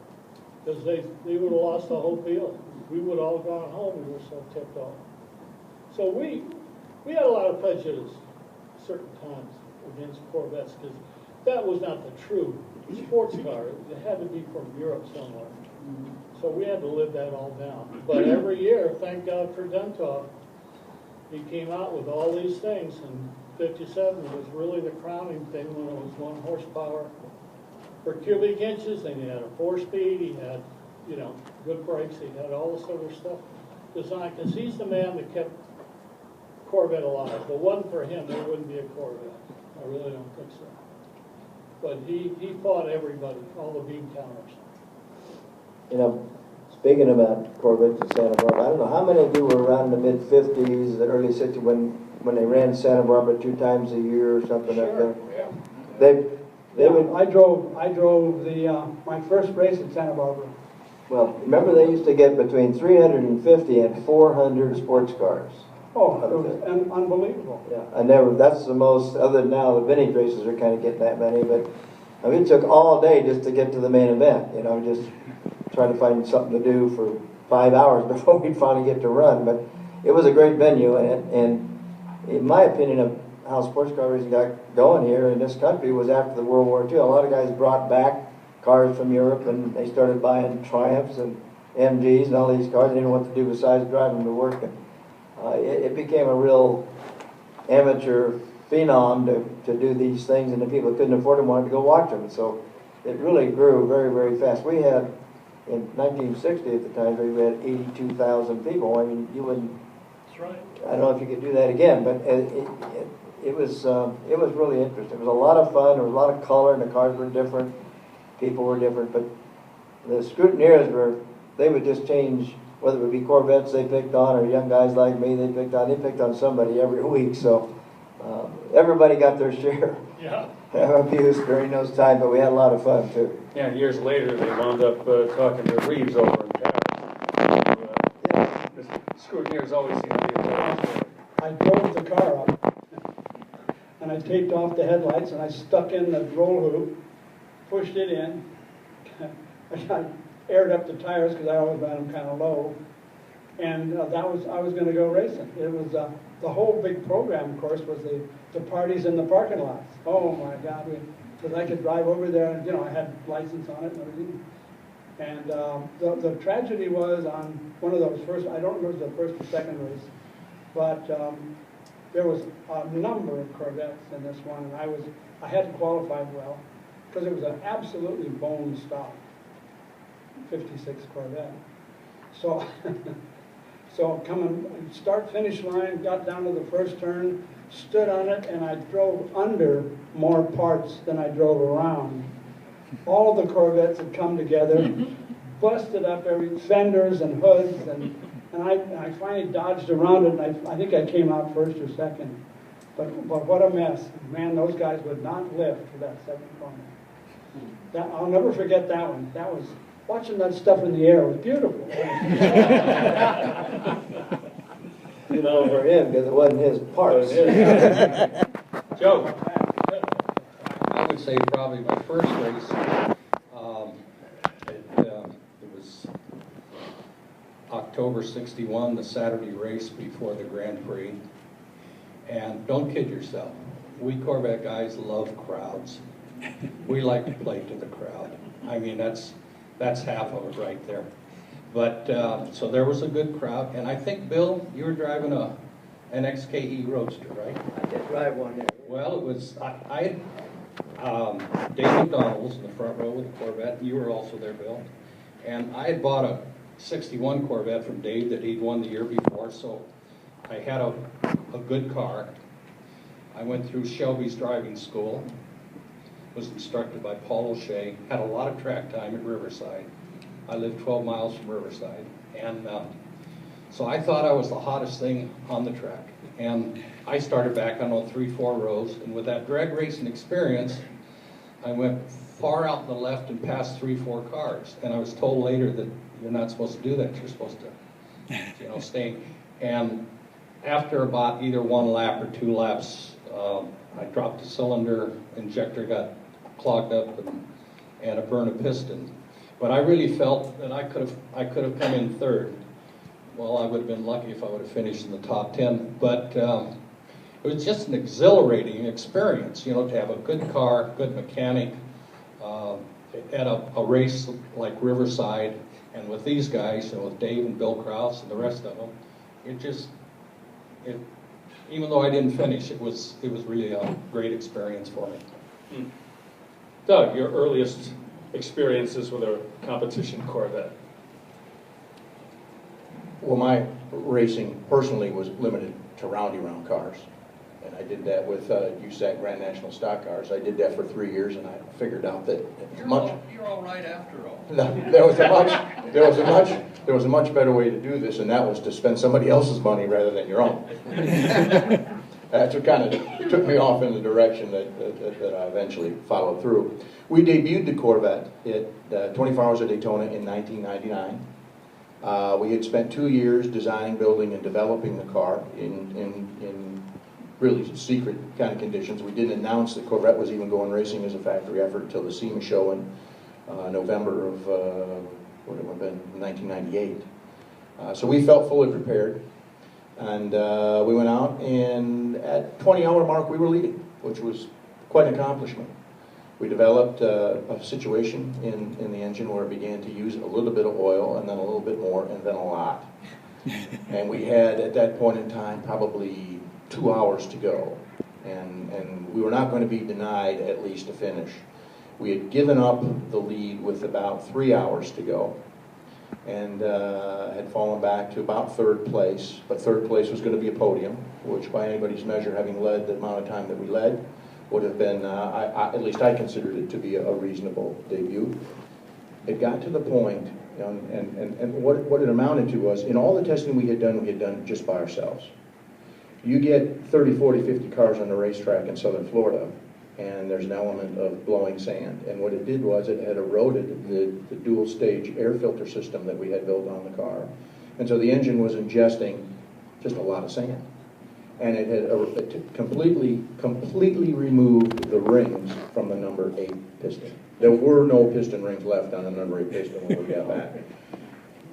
Because they would have lost the whole field. We would have all gone home, we were so tipped off. So we had a lot of prejudice certain times against Corvettes, because that was not the true sports car. It had to be from Europe somewhere. So we had to live that all down. But every year, thank God for Duntov, he came out with all these things, and 57 was really the crowning thing when it was 1 horsepower per cubic inches, and he had a 4-speed, he had, you know, good brakes, he had all this other stuff designed, because he's the man that kept Corvette alive. If it wasn't for him, there wouldn't be a Corvette. I really don't think so. But he fought everybody, all the bean counters. You know, speaking about Corvettes in Santa Barbara, I don't know how many of you were around in the mid-50s, the early 60s, when they ran Santa Barbara 2 times a year or something like that. Yeah. They would. I drove my first race in Santa Barbara. Well, remember they used to get between 350 and 400 sports cars. Oh, it was unbelievable. Yeah, that's the most, other than now, the vintage races are kind of getting that many, but I mean, it took all day just to get to the main event, you know, just trying to find something to do for 5 hours before we'd finally get to run. But it was a great venue, and in my opinion of how sports car racing got going here in this country was after the World War II. A lot of guys brought back cars from Europe, and they started buying Triumphs and MGs and all these cars. They didn't know what to do besides drive them to work. And, it became a real amateur phenom to do these things, and the people that couldn't afford them wanted to go watch them. So it really grew very, very fast. We had, in 1960 at the time, we had 82,000 people. I mean, you wouldn't, That's right. I don't know if you could do that again, but it was really interesting. It was a lot of fun. There was a lot of color, and the cars were different. People were different, but the scrutineers they would just change, whether it would be Corvettes they picked on or young guys like me they picked on somebody every week. So everybody got their share of abuse during those times, but we had a lot of fun too. Yeah, years later they wound up talking to Reeves over in Paris. The scrutineers always seem to be involved. I drove the car up, and I taped off the headlights, and I stuck in the roll hoop, pushed it in. I aired up the tires because I always ran them kind of low, and I was going to go racing. It was the whole big program, of course, was the parties in the parking lots. Oh my God, because I could drive over there, and I had license on it and everything. And the tragedy was on one of those first, I don't remember if it was the first or second race, but there was a number of Corvettes in this one, and I had to qualify well, because it was an absolutely bone stock 56 Corvette. So So coming, start finish line, got down to the first turn, stood on it, and I drove under more parts than I drove around. All the Corvettes had come together, busted up every fenders and hoods, and I finally dodged around it, and I think I came out first or second. But what a mess. Man, those guys would not lift for that second corner. I'll never forget that one. That was, watching that stuff in the air was beautiful. You know, for him, because it wasn't his parts. Joe? I would say probably my first race, it was October '61, the Saturday race before the Grand Prix. And don't kid yourself, we Corvette guys love crowds. We like to play to the crowd. I mean, that's half of it right there. But, so there was a good crowd, and I think, Bill, you were driving an XKE Roadster, right? I did drive one there. Well, it was, Dave McDonald was in the front row with the Corvette, and you were also there, Bill. And I had bought a '61 Corvette from Dave that he'd won the year before, so I had a good car. I went through Shelby's driving school, was instructed by Paul O'Shea, had a lot of track time at Riverside. I lived 12 miles from Riverside, and so I thought I was the hottest thing on the track. And I started back on 3-4 rows, and with that drag racing experience, I went far out in the left and passed 3-4 cars. And I was told later that you're not supposed to do that. You're supposed to, stay. And after about either one lap or 2 laps, I dropped the cylinder, injector got clogged up, and I burned a piston. But I really felt that I could have come in third. Well, I would have been lucky if I would have finished in the top 10. But it was just an exhilarating experience, to have a good car, good mechanic, at a race like Riverside, and with these guys, with Dave and Bill Krause and the rest of them, even though I didn't finish, it was really a great experience for me. Doug, your earliest experiences with a competition Corvette? Well, my racing personally was limited to round cars. And I did that with USAC Grand National Stock Cars. I did that for 3 years, and I figured out that You're all right after all. there was a much better way to do this, and that was to spend somebody else's money rather than your own. That's what kind of took me off in the direction that I eventually followed through. We debuted the Corvette at 24 Hours of Daytona in 1999. We had spent 2 years designing, building, and developing the car in really secret kind of conditions. We didn't announce that Corvette was even going racing as a factory effort until the SEMA show in November of, what it would have been, 1998. So we felt fully prepared. And we went out, and at 20-hour mark, we were leading, which was quite an accomplishment. We developed a situation in the engine where it began to use a little bit of oil, and then a little bit more, and then a lot. And we had, at that point in time, probably 2 hours to go. And we were not going to be denied at least a finish. We had given up the lead with about 3 hours to go, and had fallen back to about third place. But third place was going to be a podium, which by anybody's measure, having led the amount of time that we led, would have been, at least I considered it to be a reasonable debut. It got to the point, and what it amounted to was, in all the testing we had done just by ourselves. You get 30, 40, 50 cars on the racetrack in southern Florida, and there's an element of blowing sand. And what it did was it had eroded the dual-stage air filter system that we had built on the car. And so the engine was ingesting just a lot of sand. And it had completely removed the rings from the number 8 piston. There were no piston rings left on the number 8 piston when we got back.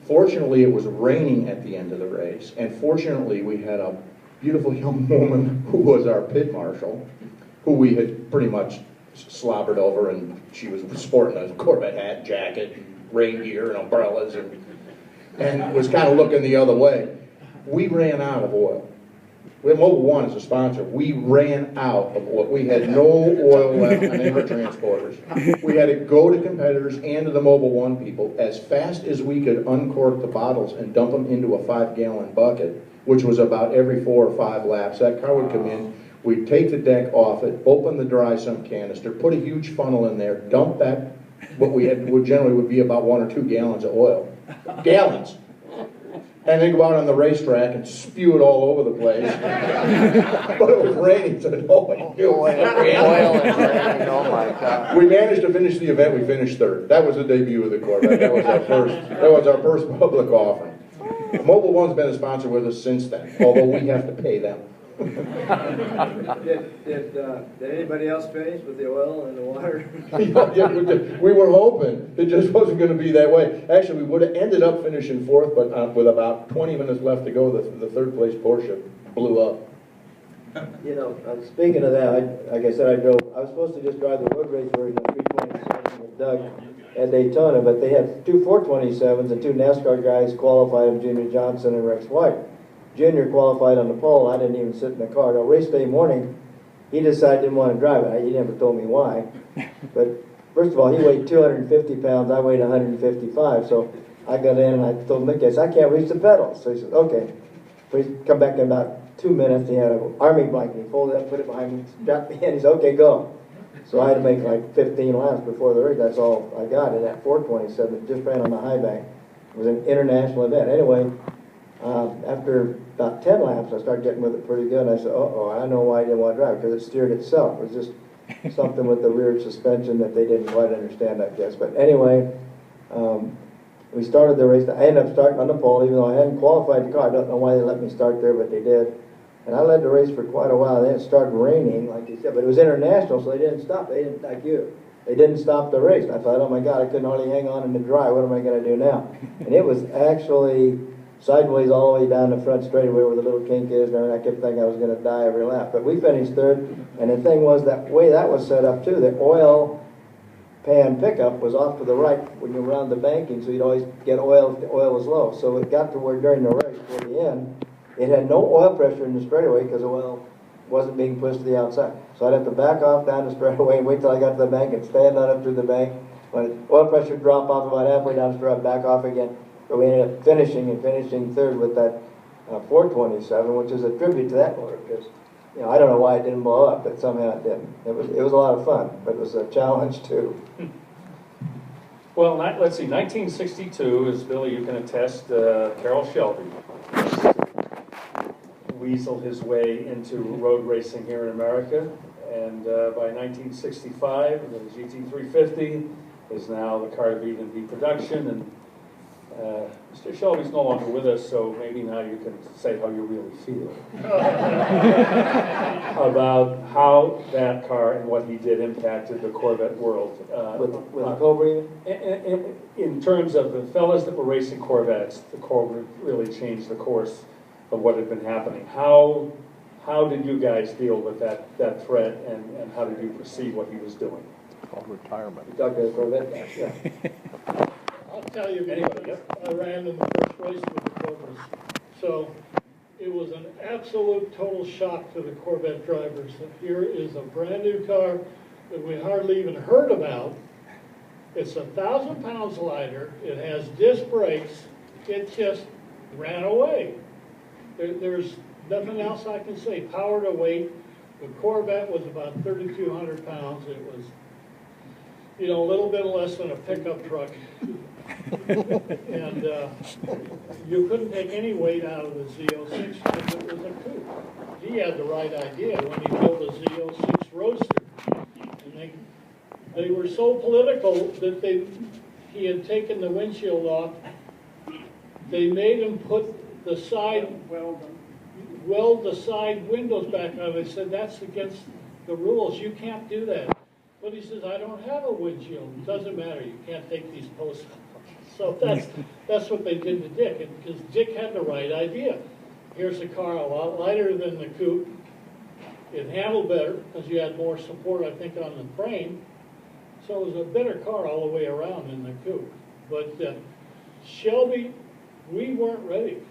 Fortunately, it was raining at the end of the race, and fortunately, we had a beautiful young woman who was our pit marshal, who we had pretty much slobbered over, and she was sporting a Corvette hat, jacket, rain gear, and umbrellas, and was kind of looking the other way. We ran out of oil. We had Mobile One as a sponsor. We ran out of oil. We had no oil left on any of our transporters. We had to go to competitors and to the Mobile One people as fast as we could uncork the bottles and dump them into a 5-gallon bucket, which was about every 4 or 5 laps. That car would come in, we'd take the deck off it, open the dry sump canister, put a huge funnel in there, dump that, what we had would generally would be about 1 or 2 gallons of oil. Gallons! And then go out on the racetrack and spew it all over the place. But it was raining, so no one knew. Oil and raining, oh my God. We managed to finish the event. We finished 3rd. That was the debut of the Corvette. That was our first public offering. Mobile One's been a sponsor with us since then, although we have to pay them. Did anybody else finish with the oil and the water? We were hoping. It just wasn't going to be that way. Actually, we would have ended up finishing 4th, but with about 20 minutes left to go, the 3rd place Porsche blew up. You know, speaking of that, like I said, I was supposed to just drive the road race version of 327 with Doug at Daytona, but they had 2 427s and 2 NASCAR guys qualified, Junior Johnson and Rex White. Junior qualified on the pole. I didn't even sit in the car. Now, race day morning, he decided he didn't want to drive it. He never told me why. But first of all, he weighed 250 pounds. I weighed 155. So I got in and I told Mick, I said, I can't reach the pedals. So he said, okay. So he come back in about 2 minutes. He had an army blanket. He folded it up, put it behind me, strapped me in. He said, okay, go. So I had to make like 15 laps before the race. That's all I got in that 427. It just ran on the high bank. It was an international event. Anyway, after about 10 laps, I started getting with it pretty good. And I said, uh-oh, I know why I didn't want to drive, because it steered itself. It was just something with the rear suspension that they didn't quite understand, I guess. But anyway, we started the race. I ended up starting on the pole, even though I hadn't qualified the car. I don't know why they let me start there, but they did. And I led the race for quite a while. Then it started raining, like you said, but it was international, so they didn't stop. They didn't, like you. They didn't stop the race. And I thought, oh my God, I couldn't hardly hang on in the dry. What am I going to do now? And it was actually sideways all the way down the front straightaway where the little kink is, and I kept thinking I was going to die every lap. But we finished 3rd, and the thing was, that way that was set up too, the oil pan pickup was off to the right when you were around the banking, so you'd always get oil if the oil was low. So it got to where during the race, toward the end, it had no oil pressure in the straightaway because the oil wasn't being pushed to the outside. So I'd have to back off down the straightaway and wait till I got to the bank and stand on up through the bank. When oil pressure dropped off about halfway down the straightaway, back off again. But we ended up finishing 3rd with that 427, which is a tribute to that motor, because you know, I don't know why it didn't blow up, but somehow it didn't. It was a lot of fun, but it was a challenge too. Well, let's see, 1962, as Billy, you can attest, Carroll Shelby weaseled his way into road racing here in America, and by 1965, the GT350 is now the car beat in the production, and Mr. Shelby's no longer with us, so maybe now you can say how you really feel about how that car and what he did impacted the Corvette world. With Cobra? In terms of the fellas that were racing Corvettes, the Cobra really changed the course of what had been happening. How did you guys deal with that threat, and how did you perceive what he was doing? It's called retirement. You talked to the Corvette guy, yeah. I'll tell you, Anyway, I ran in the first race with the Cobras. So it was an absolute total shock to the Corvette drivers that here is a brand new car that we hardly even heard about. It's 1,000 pounds lighter. It has disc brakes. It just ran away. There's nothing else I can say. Power to weight. The Corvette was about 3,200 pounds. It was, you know, a little bit less than a pickup truck. And you couldn't take any weight out of the Z06 because it was a coupe. He had the right idea when he built a Z06 Roadster. And they were so political that he had taken the windshield off. They made him put the side, weld the side windows back on. They said, that's against the rules. You can't do that. But he says, I don't have a windshield. It doesn't matter. You can't take these posts off. So that's what they did to Dick, because Dick had the right idea. Here's a car a lot lighter than the coupe. It handled better because you had more support, I think, on the frame. So it was a better car all the way around than the coupe. But Shelby, we weren't ready.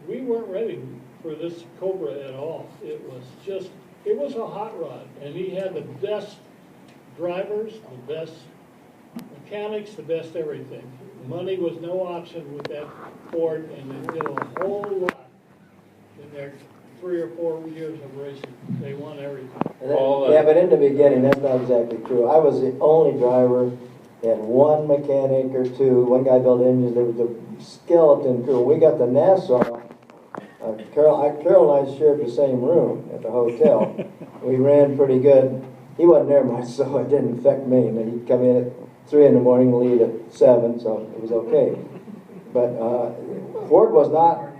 We weren't ready. for this Cobra at all. It was a hot rod, and he had the best drivers, the best mechanics, the best everything. Money was no option with that Ford, and they did a whole lot in their 3 or 4 years of racing. They won everything. Yeah, but in the beginning, that's not exactly true. I was the only driver. They had one mechanic or two. One guy built engines. There was a skeleton crew. We got to Nassau. Carol and I shared the same room at the hotel. We ran pretty good. He wasn't there much, so it didn't affect me. And he'd come in at 3 in the morning and leave at 7, so it was okay. But Ford was not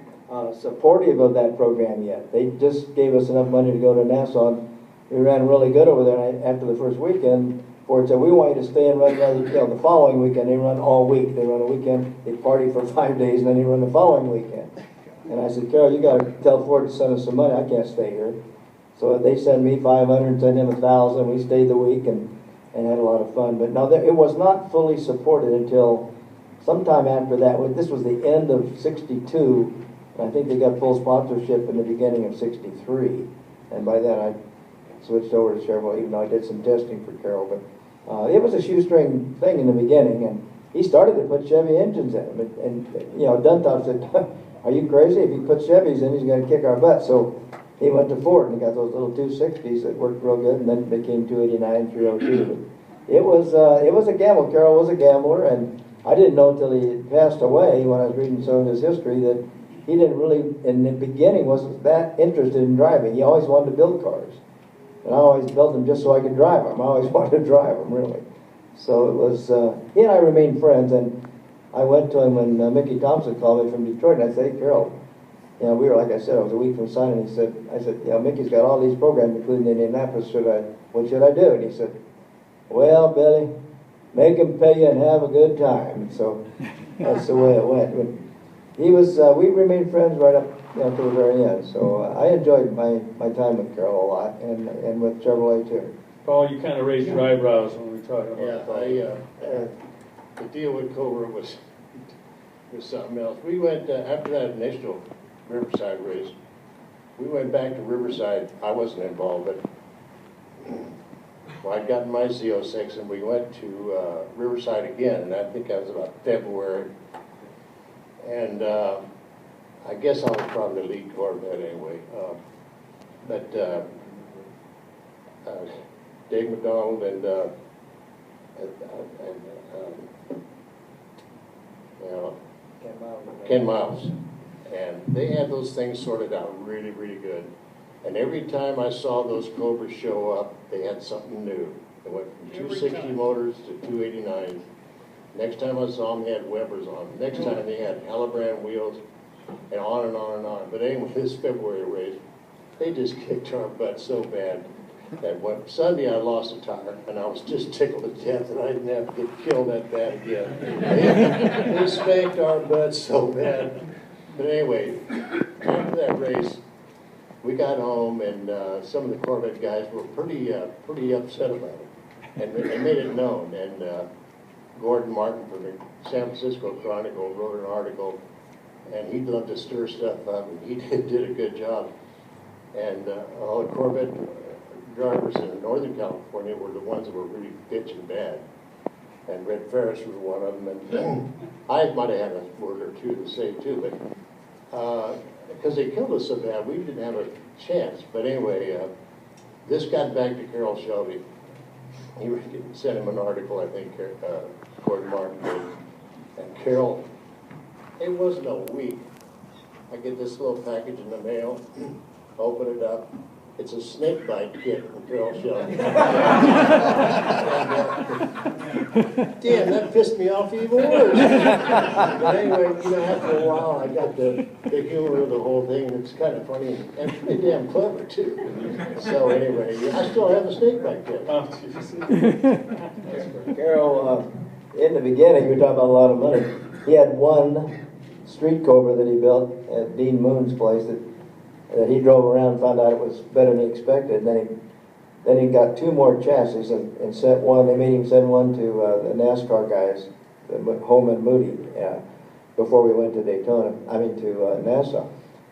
supportive of that program yet. They just gave us enough money to go to Nassau. And we ran really good over there. And after the first weekend, Ford said, "We want you to stay and run the following weekend." They run all week. They run a weekend. They party for 5 days, and then they run the following weekend. And I said, "Carol, you got to tell Ford to send us some money. I can't stay here." So they sent me 500, sent him 1,000. We stayed the week and had a lot of fun. But no, it was not fully supported until sometime after that. This was the end of '62, and I think they got full sponsorship in the beginning of '63. And by then I switched over to Chevrolet, even though I did some testing for Carol. But it was a shoestring thing in the beginning, and he started to put Chevy engines in them. And Duntop said, "Are you crazy? If he puts Chevys in, he's going to kick our butt." So he went to Ford and he got those little 260s that worked real good, and then it became 289, 302. It was a gamble. Carol was a gambler, and I didn't know until he passed away when I was reading some of his history that he didn't really, in the beginning, wasn't that interested in driving. He always wanted to build cars. And I always built them just so I could drive them. I always wanted to drive them, really. So it was, he and I remained friends, and I went to him when Mickey Thompson called me from Detroit, and I said, "Hey, Carol, we were, like I said, I was a week from signing." I said, "Mickey's got all these programs, including Indianapolis. What should I do?" And he said, "Well, Billy, make him pay you and have a good time." So that's the way it went. But he was, we remained friends right up to the very end. So I enjoyed my time with Carol a lot, and with Chevrolet too. Paul, you kind of raised your eyebrows when we were talking about Yeah, the deal with Cobra was something else. We went, after that initial Riverside race, we went back to Riverside. I wasn't involved, but I'd gotten my Z06, and we went to Riverside again, and I think that was about February. And I guess I was probably the lead Corvette anyway. But Dave McDonald and Ken Miles. And they had those things sorted out really, really good. And every time I saw those Cobras show up, they had something new. They went from 260 motors to 289. Next time I saw them, they had Webers on. Next time they had Halibran wheels, and on and on and on. But anyway, this February race, they just kicked our butt so bad that Sunday I lost a tire, and I was just tickled to death that I didn't have to get killed that bad again. They spanked our butts so bad. But anyway, after that race, we got home, and some of the Corvette guys were pretty upset about it, and they made it known. And Gordon Martin from the San Francisco Chronicle wrote an article, and he'd love to stir stuff up, and he did a good job. And all the Corvette drivers in Northern California were the ones that were really bitching bad. And Red Ferris was one of them, and I might have had a word or two to say too, but because they killed us so bad, we didn't have a chance. But anyway, this got back to Carroll Shelby. He sent him an article, I think, Gordon Martin did. And Carroll, it wasn't a week. I get this little package in the mail, open it up. It's a snake bite kit from Carroll Shelby. Damn, that pissed me off even worse. But anyway, after a while, I got the humor of the whole thing, and it's kind of funny and pretty damn clever, too. So anyway, I still have the snake bite kit. Carol, in the beginning, we were talking about a lot of money. He had one street Cobra that he built at Dean Moon's place that he drove around and found out it was better than he expected. And then he got 2 more chassis and sent one. They made him send one to the NASCAR guys, Holman Moody, before we went to to Nassau.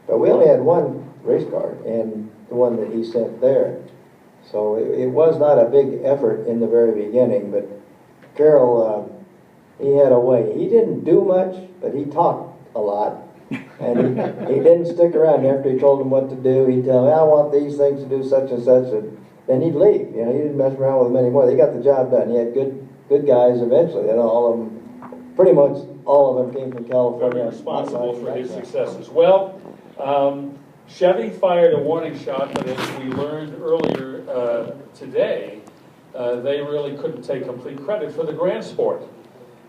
But we only had one race car and the one that he sent there. So it was not a big effort in the very beginning, but Carroll, he had a way. He didn't do much, but he talked a lot. And he didn't stick around after he told them what to do. He'd tell them, I want these things to do such and such, and then he'd leave. You know, he didn't mess around with them anymore. They got the job done. He had good guys eventually, and all of them, pretty much all of them came from California. Very responsible for his successes. Well, Chevy fired a warning shot, but as we learned earlier today, they really couldn't take complete credit for the Grand Sport.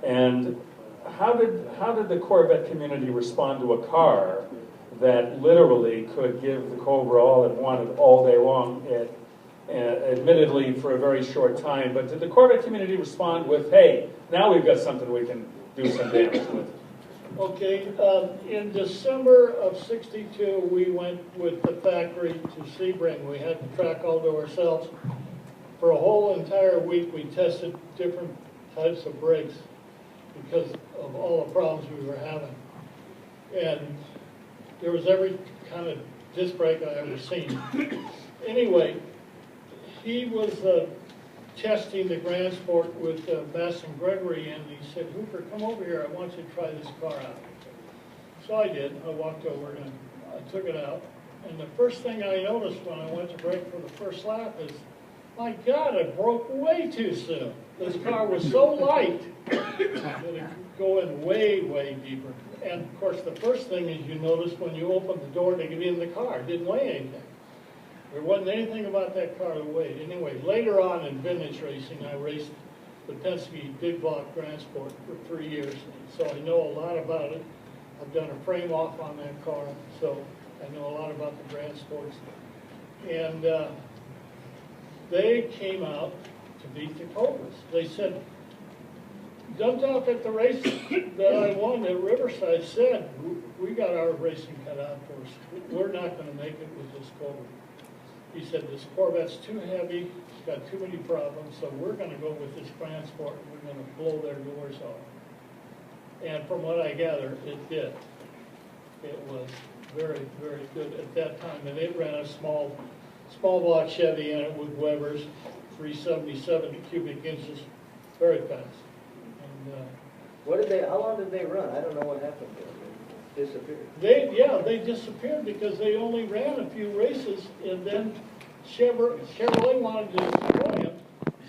And how did the Corvette community respond to a car that literally could give the Cobra all it wanted all day long, admittedly for a very short time? But did the Corvette community respond with, hey, now we've got something we can do some damage with? Okay, in December of '62, we went with the factory to Sebring. We had the track all to ourselves. For a whole entire week, we tested different types of brakes because of all the problems we were having. And there was every kind of disc brake I ever seen. Anyway, he was testing the Grand Sport with Bass and Gregory, and he said, Hooper, come over here, I want you to try this car out. So I did. I walked over and I took it out. And the first thing I noticed when I went to brake for the first lap is, my God, it broke way too soon. This car was so light that it could go in way, way deeper. And of course, the first thing is you notice when you opened the door to get in the car, it didn't weigh anything. There wasn't anything about that car that weighed. Anyway, later on in vintage racing, I raced the Penske Big Block Grand Sport for 3 years. So I know a lot about it. I've done a frame off on that car, so I know a lot about the Grand Sports. And they came out to beat the Cobras. They said, dumped off at the race that I won at Riverside said, we got our racing cut out for us. We're not going to make it with this Cobra. He said, this Corvette's too heavy, it's got too many problems, so we're going to go with this Grand Sport and we're going to blow their doors off. And from what I gather, it did. It was very, very good at that time. And it ran a small block Chevy in it with Webers, 377 cubic inches, very fast. And, how long did they run? I don't know what happened to them. They disappeared. They disappeared because they only ran a few races, and then Chevrolet wanted to destroy them,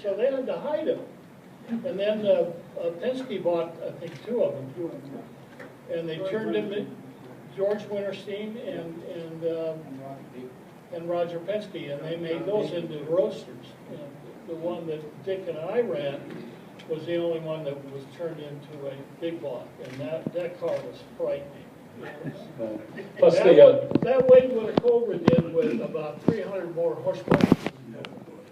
so they had to hide them. And then Penske bought, I think, 2 of them, and they turned them in, George Winterstein and Roger Penske, and they made those into roadsters. And the one that Dick and I ran was the only one that was turned into a big block, and that car was frightening. Plus that weighed what a Cobra did with about 300 more horsepower.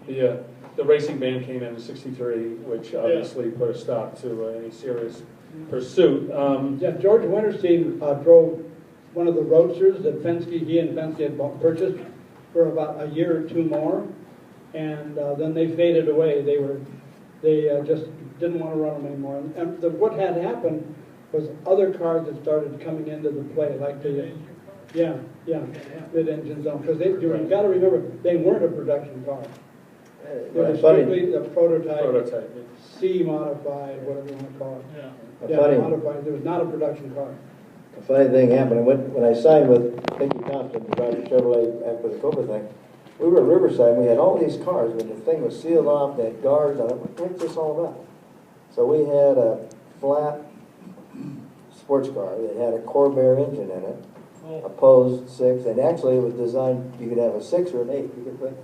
the racing ban came in '63, which obviously put a stop to any serious pursuit. George Winterstein drove one of the roadsters that he and Penske had purchased for about a year or 2 more, and then they faded away. They just didn't want to run them anymore. And what had happened was other cars that started coming into the play, like the mid-engine zone, because you've got to remember they weren't a production car. They were strictly a prototype, C modified, whatever you want to call it. Funny. Modified. It was not a production car. A funny thing happened. When I signed with Mickey Thompson to drive the Chevrolet after the Cobra thing, we were at Riverside and we had all these cars, but the thing was sealed off, they had guards on it. What's this all about? So we had a flat sports car that had a Corvair engine in it, a Pose 6, and actually it was designed, you could have a 6 or an 8. You could put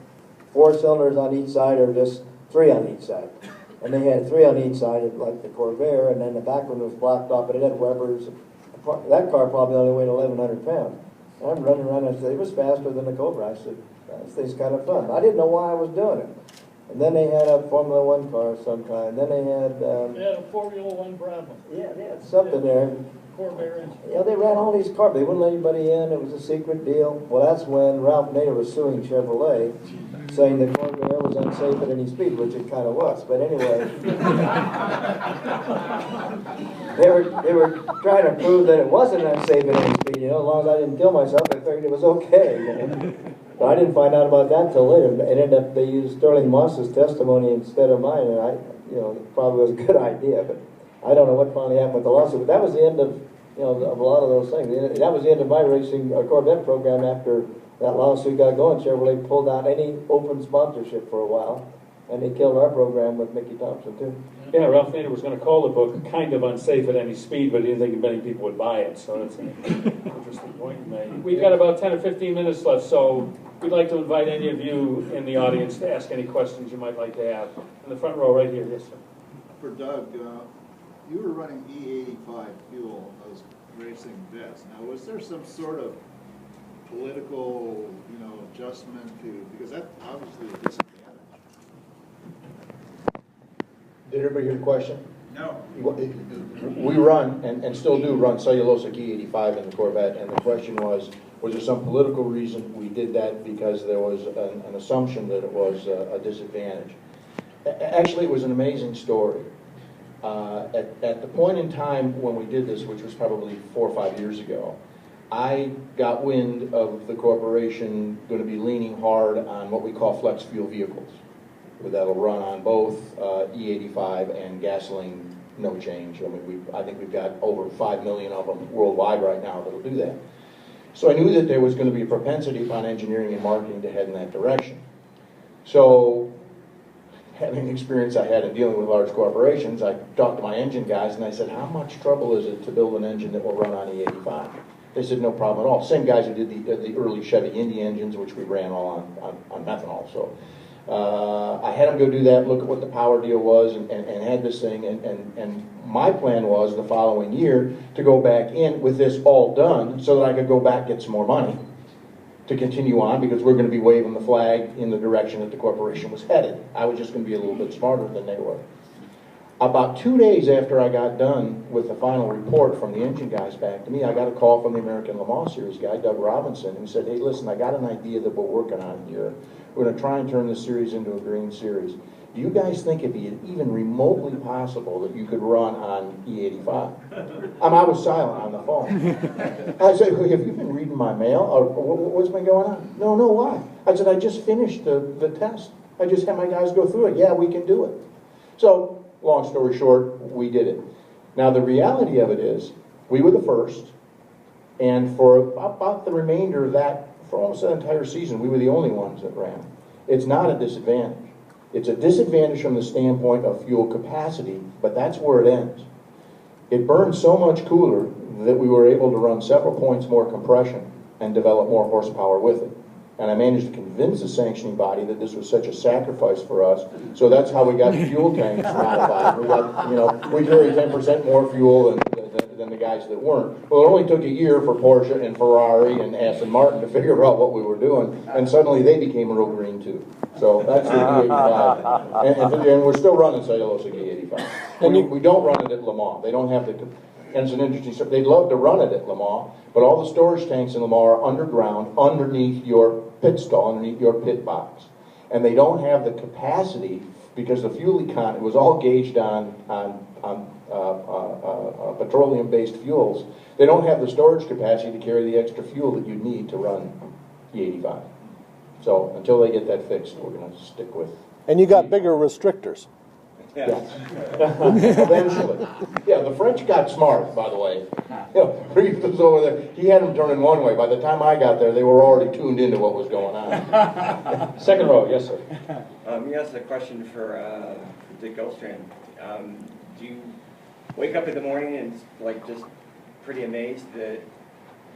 4 cylinders on each side or just 3 on each side. And they had 3 on each side like the Corvair, and then the back one was blocked off, but it had Webers. That car probably only weighed 1,100 pounds. And I'm running around and I said, it was faster than the Cobra. I said, this thing's kind of fun. I didn't know why I was doing it. And then they had a Formula One car of some kind. Then they had... they had a Formula One Bravo. Yeah, they had something there. Corvair engine. Yeah, they ran all these cars. They wouldn't let anybody in. It was a secret deal. Well, that's when Ralph Nader was suing Chevrolet saying that Corvair was unsafe at any speed, which it kind of was. But anyway, they were trying to prove that it wasn't unsafe at any speed. As long as I didn't kill myself, I figured it was okay. But I didn't find out about that until later. It ended up they used Sterling Moss's testimony instead of mine, and it probably was a good idea. But I don't know what finally happened with the lawsuit. But that was the end of of a lot of those things. That was the end of my racing Corvette program after that lawsuit got going. Chevrolet pulled out any open sponsorship for a while, and they killed our program with Mickey Thompson too. Yeah, Ralph Nader was going to call the book "Kind of Unsafe at Any Speed," but he didn't think many people would buy it. So that's an interesting point you made. We've got about 10 or 15 minutes left, so we'd like to invite any of you in the audience to ask any questions you might like to have. In the front row, right here, yes, sir. For Doug, you were running E85 fuel on those racing Vettes. Now, was there some sort of political, adjustment to, because that's obviously a disadvantage. Did everybody hear the question? No. We run, and still do run cellulosic E85 in the Corvette, and the question was there some political reason we did that because there was an assumption that it was a disadvantage? Actually, it was an amazing story. At the point in time when we did this, which was probably 4 or 5 years ago, I got wind of the corporation going to be leaning hard on what we call flex fuel vehicles. That'll run on both E85 and gasoline, no change. I think we've got over 5 million of them worldwide right now that'll do that. So I knew that there was going to be a propensity upon engineering and marketing to head in that direction. So, having the experience I had in dealing with large corporations, I talked to my engine guys and I said, how much trouble is it to build an engine that will run on E85? They said, no problem at all. Same guys who did the early Chevy Indy engines, which we ran all on methanol. So I had them go do that, look at what the power deal was, and had this thing. And my plan was the following year to go back in with this all done so that I could go back get some more money to continue on, because we're going to be waving the flag in the direction that the corporation was headed. I was just going to be a little bit smarter than they were. About 2 days after I got done with the final report from the engine guys back to me, I got a call from the American Le Mans Series guy, Doug Robinson, who said, hey, listen, I got an idea that we're working on here. We're going to try and turn this series into a green series. Do you guys think it'd be even remotely possible that you could run on E85? I was silent on the phone. I said, have you been reading my mail? Or what's been going on? No, why? I said, I just finished the test. I just had my guys go through it. Yeah, we can do it. So, long story short, we did it. Now, the reality of it is, we were the first, and for about the remainder of that, for almost the entire season, we were the only ones that ran. It's not a disadvantage. It's a disadvantage from the standpoint of fuel capacity, but that's where it ends. It burned so much cooler that we were able to run several points more compression and develop more horsepower with it. And I managed to convince the sanctioning body that this was such a sacrifice for us. So that's how we got the fuel tanks modified. We got, we carry 10% more fuel than the guys that weren't. Well, it only took a year for Porsche and Ferrari and Aston Martin to figure out what we were doing, and suddenly they became real green too. So that's the E85. And we're still running cellulosic E85. We don't run it at Le Mans. They don't have the... And it's an interesting story. They'd love to run it at Le Mans, but all the storage tanks in Le Mans are underground, underneath your pit stall, underneath your pit box. And they don't have the capacity, because the fuel econ, it was all gauged on petroleum-based fuels. They don't have the storage capacity to carry the extra fuel that you need to run E85. So until they get that fixed, we're going to stick with. And you got bigger restrictors. Yes. Eventually. Yeah, the French got smart, by the way. Reeves was over there. He had them turning one way. By the time I got there, they were already tuned into what was going on. Second row, yes, sir. Yes, a question for Dick Goldstrand. Do you wake up in the morning and just pretty amazed that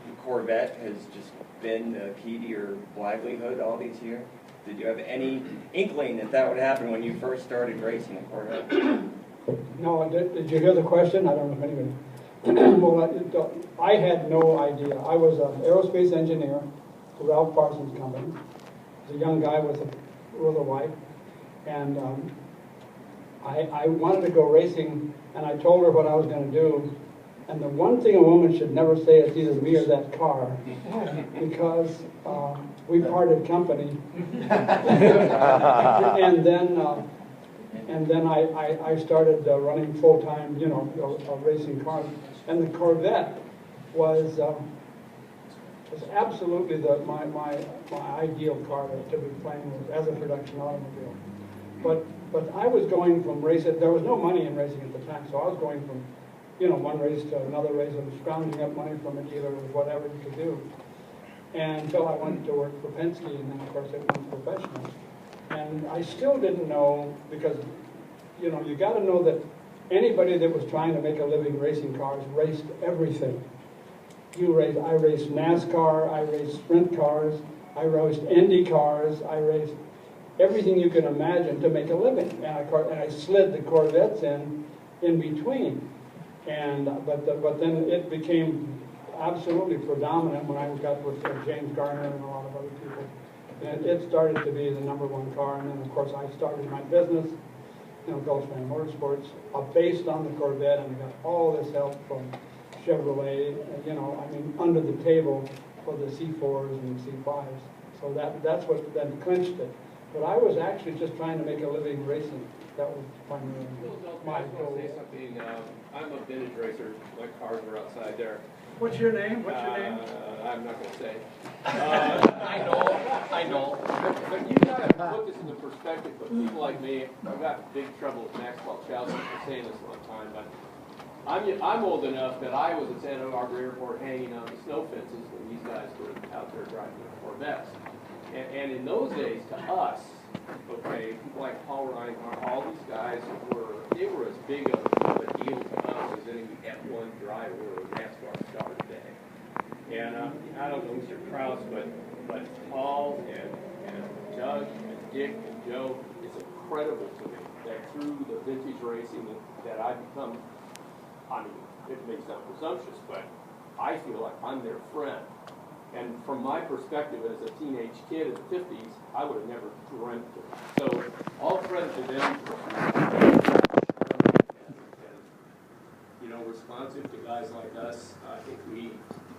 the Corvette has just been the key to your livelihood all these years? Did you have any inkling that would happen when you first started racing a Corvette? No, did you hear the question? I don't know if anybody... Well, I had no idea. I was an aerospace engineer for Ralph Parsons' company. I was a young guy with a wife, and I wanted to go racing, and I told her what I was going to do, And the one thing a woman should never say is either me or that car, because we parted company. And then I started running full-time, racing cars. And the Corvette was absolutely my ideal car to be playing with as a production automobile. But I was going from racing, there was no money in racing at the time, so I was going from one race to another race and scrounging up money from a dealer or whatever you could do. And until I went to work for Penske, and then of course it went professional. And I still didn't know, because you got to know that anybody that was trying to make a living racing cars raced everything. I raced NASCAR, I raced sprint cars, I raced Indy cars, I raced everything you can imagine to make a living. And I slid the Corvettes in between. But then it became absolutely predominant when I got with James Garner and a lot of other people. And it started to be the #1 car. And then of course I started my business, Gulfstream Motorsports, based on the Corvette, and I got all this help from Chevrolet, under the table for the C4s and the C5s. So that's what then clinched it. But I was actually just trying to make a living racing. That was primarily my goal. Say something. I'm a vintage racer. My cars are outside there. What's your name? I'm not going to say. I know. But you got to put this into perspective. But people like me, I've got big trouble with Maxwell Chelsea for saying this one time, but I'm old enough that I was at Santa Barbara Airport hanging on the snow fences when these guys were out there driving the Corvettes. And in those days, to us, okay, people like Paul Reinhardt, all these guys they were as big of a deal to us as any F1 driver or NASCAR star today. And I don't know Mr. Krause, but Paul and Doug and Dick and Joe, it's incredible to me that through the vintage racing that I've become, it may sound presumptuous, but I feel like I'm their friend. And from my perspective as a teenage kid in the 50s, I would have never dreamt it. So all credit to them for responsive to guys like us. I think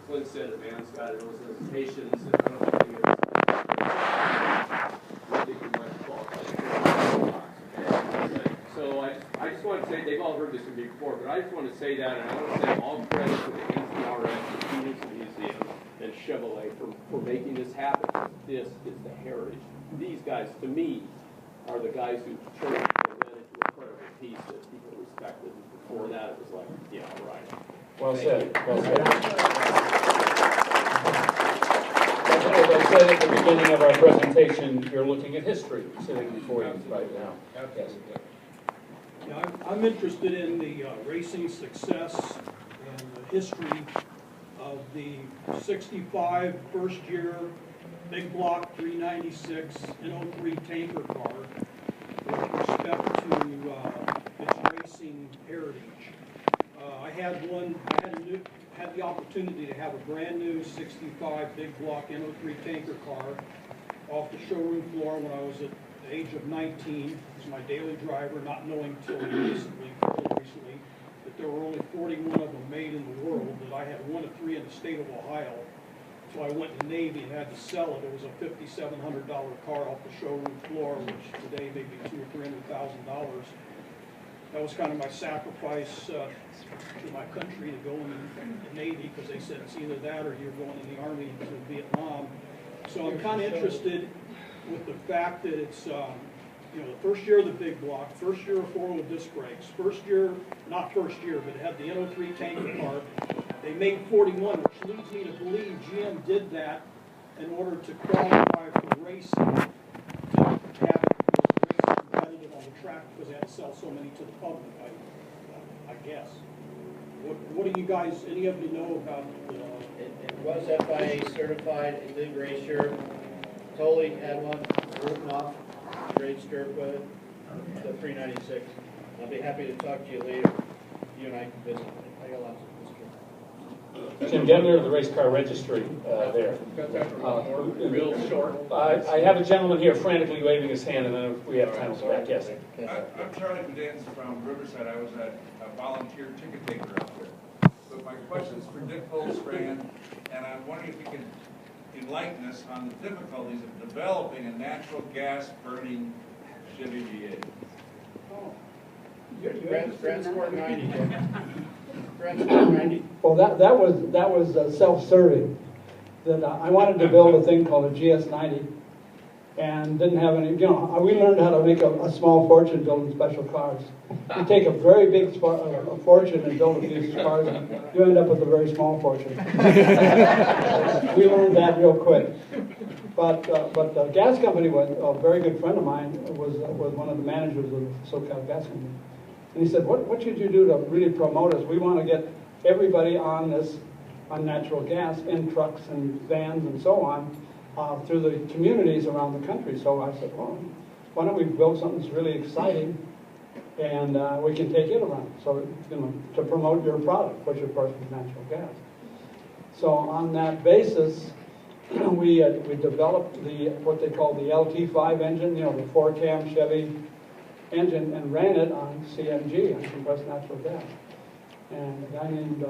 Clint said a man's got those hesitations, and I don't think So I just want to say, they've all heard this from me before, but I just want to say that, and I want to say all credit to the NCRS, the Peterson Museum, and Chevrolet for making this happen. This is the heritage. These guys, to me, are the guys who turned the Corvette into a credible piece that people respected. Before that, it was like, yeah, right. Well said. Well said. As I said at the beginning of our presentation, you're looking at history sitting before you right now. Yes. Yeah, I'm interested in the racing success and the history of the 65 first year big block 396 and 03 tanker car with respect to its racing heritage. I had the opportunity to have a brand new 65 big block N03 tanker car off the showroom floor when I was at the age of 19. It was my daily driver, not knowing until recently that there were only 41 of them made in the world, that I had 1 of 3 in the state of Ohio. So I went to Navy and had to sell it. It was a $5,700 car off the showroom floor, which today may be $200,000 or $300,000. That was kind of my sacrifice to my country to go in the Navy, because they said it's either that or you're going in the Army to Vietnam. So I'm kind of interested with the fact that it's the first year of the big block, first year of 4-wheel disc brakes, but it had the N03 tanker car. They made 41, which leads me to believe GM did that in order to qualify for racing, to have it race competitive on the track, because they had to sell so many to the public, I guess. What do you guys, any of you know about It was FIA certified, it did racer. Totally had one, written off, great skirt with it, the 396. I'll be happy to talk to you later. You and I can visit. I got lots of history. Jim Demner of the Race Car Registry there. Real short. I have a gentleman here frantically waving his hand, and then if we have time, we'll come back. Yes. I'm Charlie Pedance from Riverside. I was a volunteer ticket taker out there. So but my question's for Dick Goldstrand, and I'm wondering if you can enlighten us on the difficulties of developing a natural gas burning Chevy V8. Transport 90. Transport 90. Well, that was self-serving. That I wanted to build a thing called a GS90, and didn't have any. You know, we learned how to make a small fortune building special cars. You take a very big a fortune and build these cars, and you end up with a very small fortune. We learned that real quick. But the gas company was a very good friend of mine. Was one of the managers of the SoCal gas company. And he said, what should you do to really promote us? We want to get everybody on natural gas in trucks and vans and so on through the communities around the country. So I said, well, why don't we build something that's really exciting and we can take it around. So, you know, to promote your product, which of course is natural gas. So on that basis, we developed what they call the LT5 engine, you know, the 4-cam Chevy engine, and ran it on CNG, on compressed natural gas. And a guy named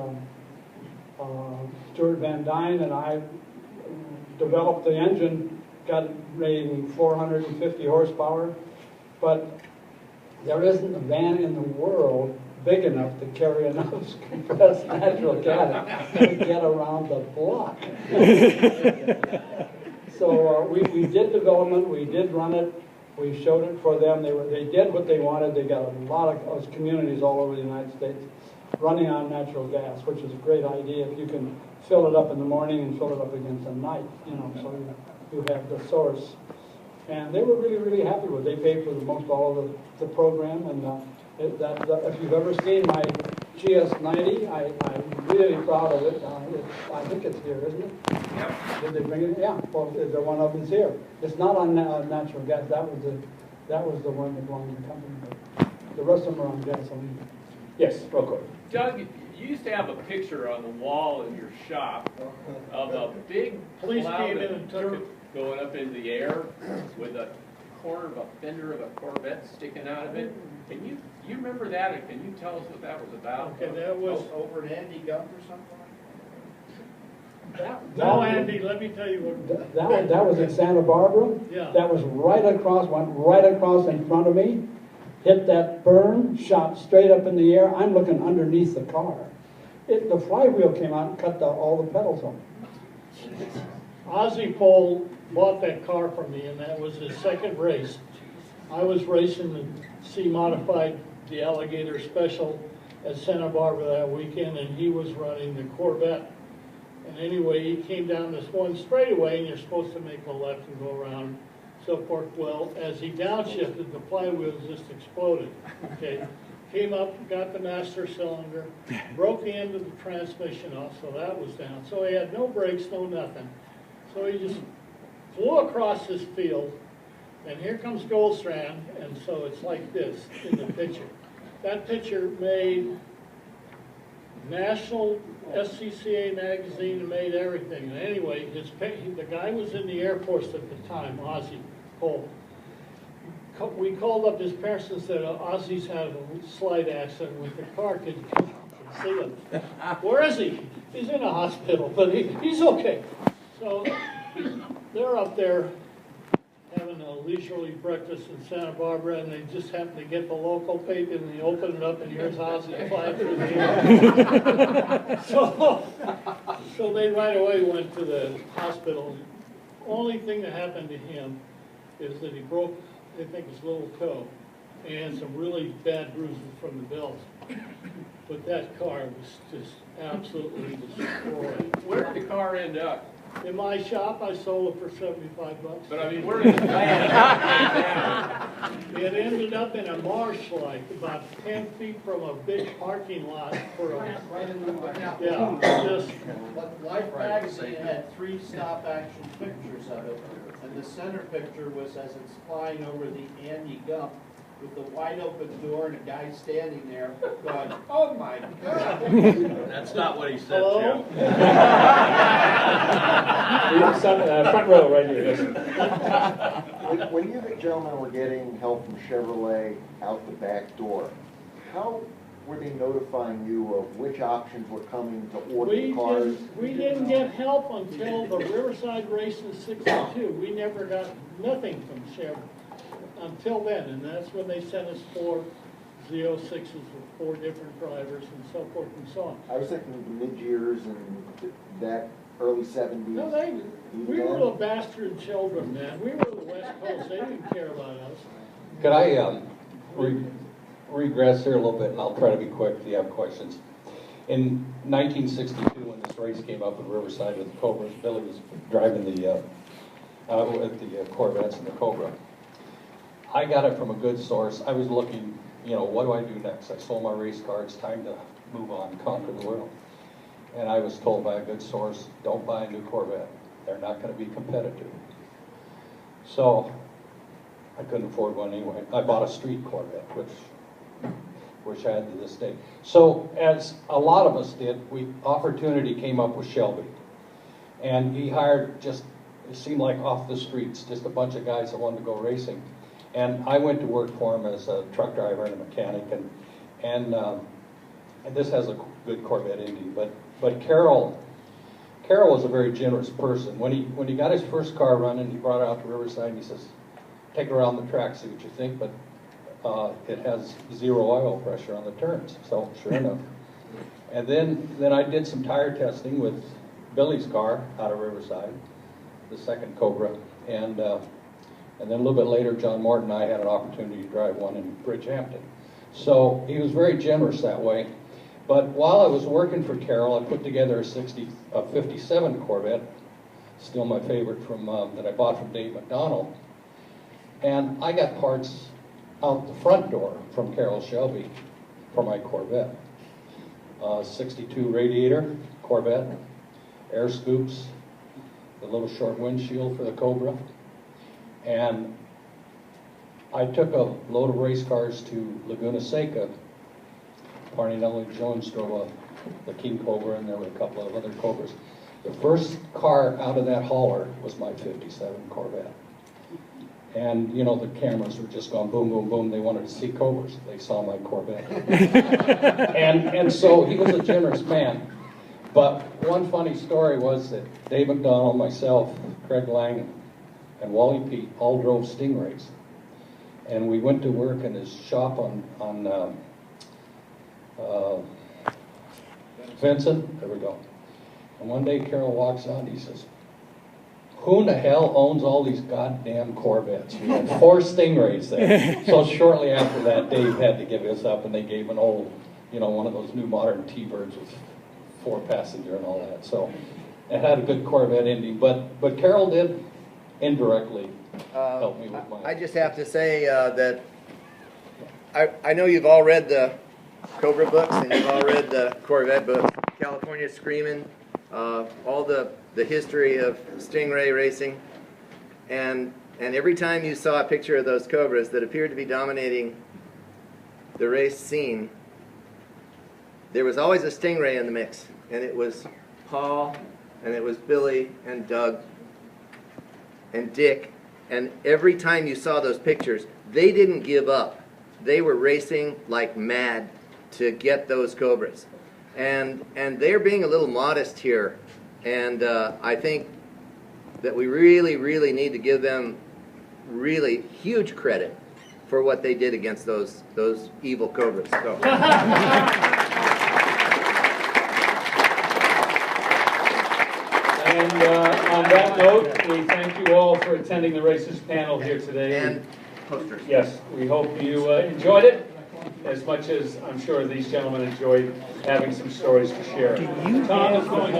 Stuart Van Dyne and I developed the engine, got rating 450 horsepower, but there isn't a van in the world big enough to carry enough compressed natural gas to get around the block. So we did development, we did run it, we showed it for them. They did what they wanted. They got a lot of communities all over the United States running on natural gas, which is a great idea. If you can fill it up in the morning and fill it up again at night, you know, so you have the source. And they were really, really happy with it. They paid for most all of the program. And if you've ever seen my GS90, I'm really proud of it. I think it's here, isn't it? Yep. Did they bring it? Yeah. Well, the one of them's here. It's not on natural gas. That was the one that belonged to the company. But the rest of them are on gasoline. Yes, real quick. Doug, you used to have a picture on the wall in your shop of a big cloud of dirt going up in the air with a corner of a fender of a Corvette sticking out of it. Can you remember that, and can you tell us what that was about? Okay, that was over an Andy Gump or something. No, Andy, let me tell you what. That was at Santa Barbara. Yeah. That was went right across in front of me, hit that berm, shot straight up in the air. I'm looking underneath the car. The flywheel came out and cut all the pedals off. Ozzie Pole bought that car from me, and that was his second race. I was racing the C-Modified, the Alligator Special at Santa Barbara that weekend, and he was running the Corvette. And anyway, he came down this one straightaway, and you're supposed to make a left and go around, so forth. Well, as he downshifted, the flywheels just exploded. Okay, came up, got the master cylinder, broke the end of the transmission off, so that was down. So he had no brakes, no nothing. So he just flew across this field, and here comes Goldstrand, and so it's like this in the picture. That picture made National SCCA magazine, made everything. And anyway, the guy was in the Air Force at the time, Ozzie Pole. We called up his parents and said, Ozzie's had a slight accident with the car. Could you come see him? Where is he? He's in a hospital, but he's okay. So they're up there having a leisurely breakfast in Santa Barbara, and they just happened to get the local paper, and they open it up, and here's Ozzie flying through the air. So they right away went to the hospital. Only thing that happened to him is that he broke, I think, his little toe, and some really bad bruises from the belt. But that car was just absolutely destroyed. Where did the car end up? In my shop, I sold it for $75. But I mean, where did it land? It ended up in a marsh, like about 10 feet from a big parking lot for a. Yeah, just. Life magazine had 3 stop-action pictures of it, and the center picture was as it's flying over the Andy Gump, with the wide open door and a guy standing there going, oh my God. That's not what he said, Hello? Front row right here. Yes. When you gentlemen were getting help from Chevrolet out the back door, how were they notifying you of which options were coming to order the cars? We didn't get help until the Riverside race in '62. We never got nothing from Chevy until then, and that's when they sent us 4 Z06s with 4 different drivers and so forth and so on. I was thinking of the mid-years and that early 70s. No, we were the bastard children, man. We were the West Coast. They didn't care about us. Could I regress here a little bit, and I'll try to be quick if you have questions. In 1962, when this race came up in Riverside with the Cobras, Billy was driving with the Corvettes and the Cobra. I got it from a good source. I was looking, what do I do next? I sold my race car. It's time to move on, conquer the world. And I was told by a good source, don't buy a new Corvette. They're not going to be competitive. So I couldn't afford one anyway. I bought a street Corvette, which I had to this day. So as a lot of us did, opportunity came up with Shelby. And he hired it seemed like off the streets, just a bunch of guys that wanted to go racing. And I went to work for him as a truck driver and a mechanic. And this has a good Corvette Indy. But Carroll was a very generous person. When he got his first car running, he brought it out to Riverside and he says, take it around the track, see what you think, but it has 0 oil pressure on the turns. So sure enough. And then I did some tire testing with Billy's car out of Riverside, the second Cobra, and then a little bit later, John Morton and I had an opportunity to drive one in Bridgehampton. So he was very generous that way. But while I was working for Carroll, I put together a 57 Corvette, still my favorite that I bought from Dave McDonald. And I got parts out the front door from Carroll Shelby for my Corvette. 62 radiator Corvette, air scoops, the little short windshield for the Cobra. And I took a load of race cars to Laguna Seca. Parnelli Jones drove the King Cobra, and there were a couple of other Cobras. The first car out of that hauler was my 57 Corvette. And, the cameras were just going boom, boom, boom. They wanted to see Cobras. They saw my Corvette. and so he was a generous man. But one funny story was that Dave McDonald, myself, Craig Lang, and Wally Pete all drove Stingrays. And we went to work in his shop on Vincent, there we go. And one day Carroll walks out and he says, who in the hell owns all these goddamn Corvettes? We had 4 Stingrays there. So shortly after that, Dave had to give us up, and they gave an old, one of those new modern T-Birds with 4-passenger and all that. So it had a good Corvette ending. But Carroll did indirectly help me with mine. I just have to say that I know you've all read the Cobra books and you've all read the Corvette books, California Screamin', all the history of Stingray racing, and every time you saw a picture of those Cobras that appeared to be dominating the race scene, there was always a Stingray in the mix, and it was Paul, and it was Billy, and Doug, and Dick, and every time you saw those pictures, they didn't give up. They were racing like mad to get those Cobras. And they're being a little modest here. And I think that we really, really need to give them really huge credit for what they did against those evil Cobras. So. And on that note, we thank you all for attending the races panel here today. And posters. Yes, we hope you enjoyed it as much as I'm sure these gentlemen enjoyed having some stories to share. Tom is going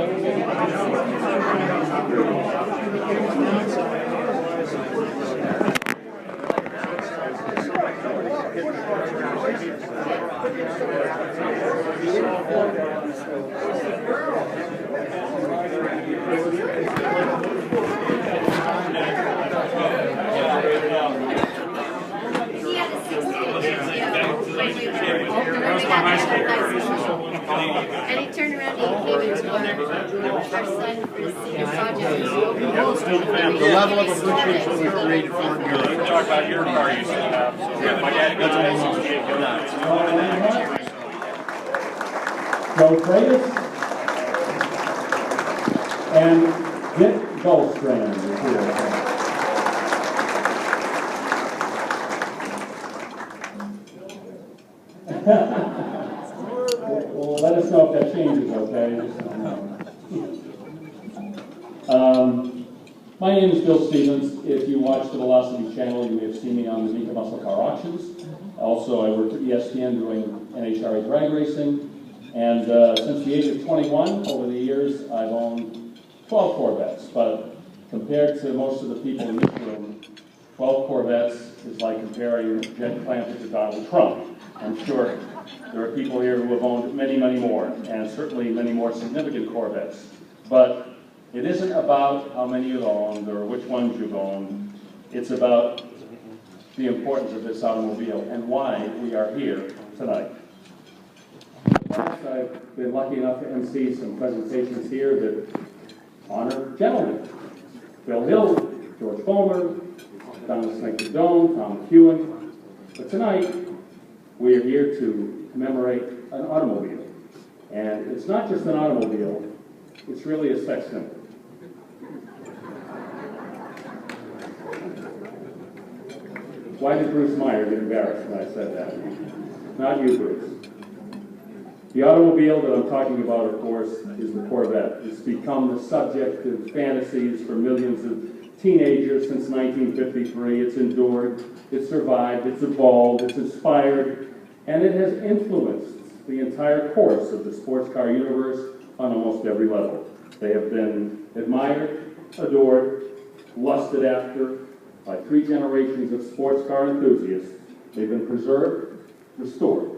And he turned around and he came into our son for the senior project. The level of appreciation we've created for you. Talk about your car you used to have. So my dad got Joe Freitas, and Dick Goldstrand is here. Well, let us know if that changes, okay? My name is Bill Stevens. If you watch the Velocity channel, you may have seen me on the Nika Muscle Car Auctions. Also, I work for ESPN doing NHRA drag racing. And since the age of 21, over the years, I've owned 12 Corvettes. But compared to most of the people in this room, 12 Corvettes is like comparing Jed Clampett to Donald Trump. I'm sure there are people here who have owned many, many more, and certainly many more significant Corvettes. But it isn't about how many you've owned or which ones you've owned. It's about the importance of this automobile and why we are here tonight. I've been lucky enough to MC some presentations here that honor gentlemen. Phil Hill, George Fulmer, Donald Snake-Done, Tom McEwen. But tonight, we are here to commemorate an automobile. And it's not just an automobile, it's really a sex symbol. Why did Bruce Meyer get embarrassed when I said that? Not you, Bruce. The automobile that I'm talking about, of course, is the Corvette. It's become the subject of fantasies for millions of teenagers since 1953. It's endured, it's survived, it's evolved, it's inspired, and it has influenced the entire course of the sports car universe on almost every level. They have been admired, adored, lusted after by 3 generations of sports car enthusiasts. They've been preserved, restored,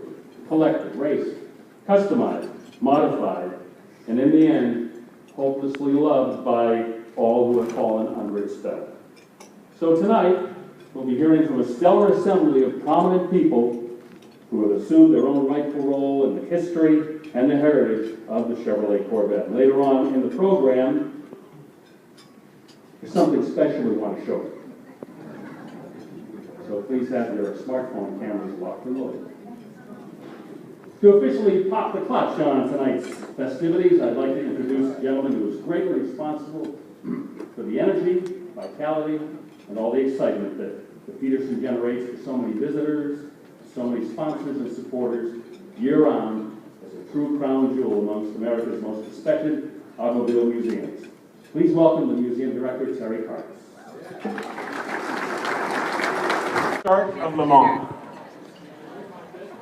collected, raced, customized, modified, and in the end, hopelessly loved by all who have fallen under its spell. So tonight, we'll be hearing from a stellar assembly of prominent people who have assumed their own rightful role in the history and the heritage of the Chevrolet Corvette. Later on in the program, there's something special we want to show you. So please have your smartphone cameras locked and loaded. To officially pop the clutch on tonight's festivities, I'd like to introduce a gentleman who is greatly responsible for the energy, vitality, and all the excitement that the Peterson generates for so many visitors, so many sponsors and supporters year-round as a true crown jewel amongst America's most respected automobile museums. Please welcome the museum director, Terry Carnes. Start of Le Mans.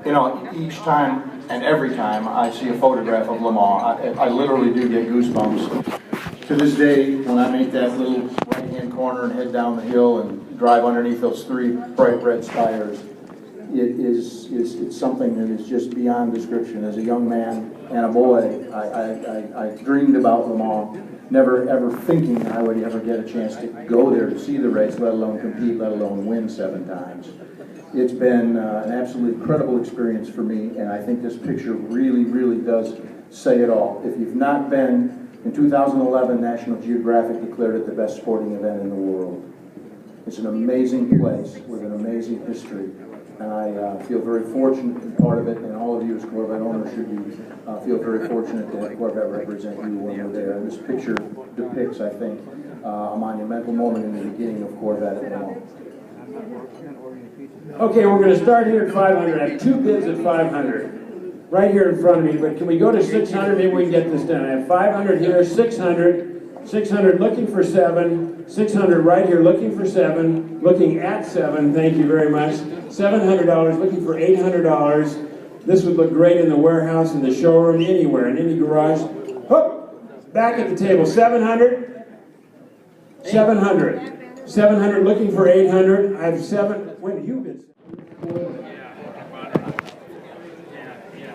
You know, each time and every time I see a photograph of Le Mans, I literally do get goosebumps. To this day, when I make that little right-hand corner and head down the hill and drive underneath those 3 bright red spires, it's something that is just beyond description. As a young man and a boy, I dreamed about Le Mans, never ever thinking that I would ever get a chance to go there to see the race, let alone compete, let alone win 7 times. It's been an absolutely incredible experience for me, and I think this picture really, really does say it all. If you've not been, in 2011, National Geographic declared it the best sporting event in the world. It's an amazing place with an amazing history, and I feel very fortunate to be part of it, and all of you as Corvette owners should feel very fortunate to have Corvette represent you when we're there. And this picture depicts, I think, a monumental moment in the beginning of Corvette at Le Mans. Okay, we're going to start here at 500. I have 2 bids at 500 right here in front of me, but can we go to 600? Maybe we can get this done. I have 500 here, 600, 600 looking for 7, 600 right here looking for 7, looking at 7, thank you very much, $700 looking for $800. This would look great in the warehouse, in the showroom, anywhere, in any garage. Hook! Back at the table, 700, 700. 700 looking for 800. I have 7. When you bid?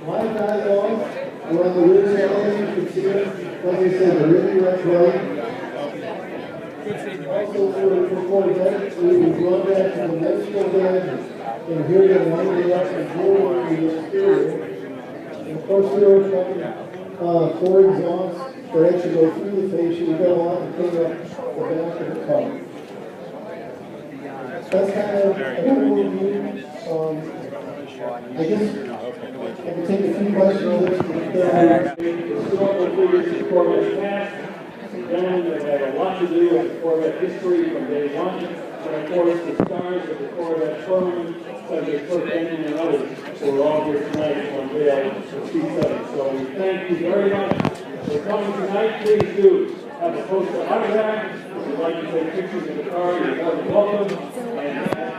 My guy on, we're on the rear stand, you can see it. Like I said, the really red road. Also for Corvette, we can run back to the next Corvette and hear them winding up and roll the exterior. And of course, here we're 4 exhausts that actually go through the fascia. We go on and clean up the back of the car. That's kind of an overview. I guess I can take a few questions. Historical figures of Corvette's past, gentlemen that have a lot to do with Corvette history from day one, and of course the stars of the Corvette firm, such as Kurt Benton and others, who are all here tonight on bail for C7. So we thank you very much for coming tonight. Please do have a poster autograph. If you'd like to take pictures of the car, you're more than welcome. And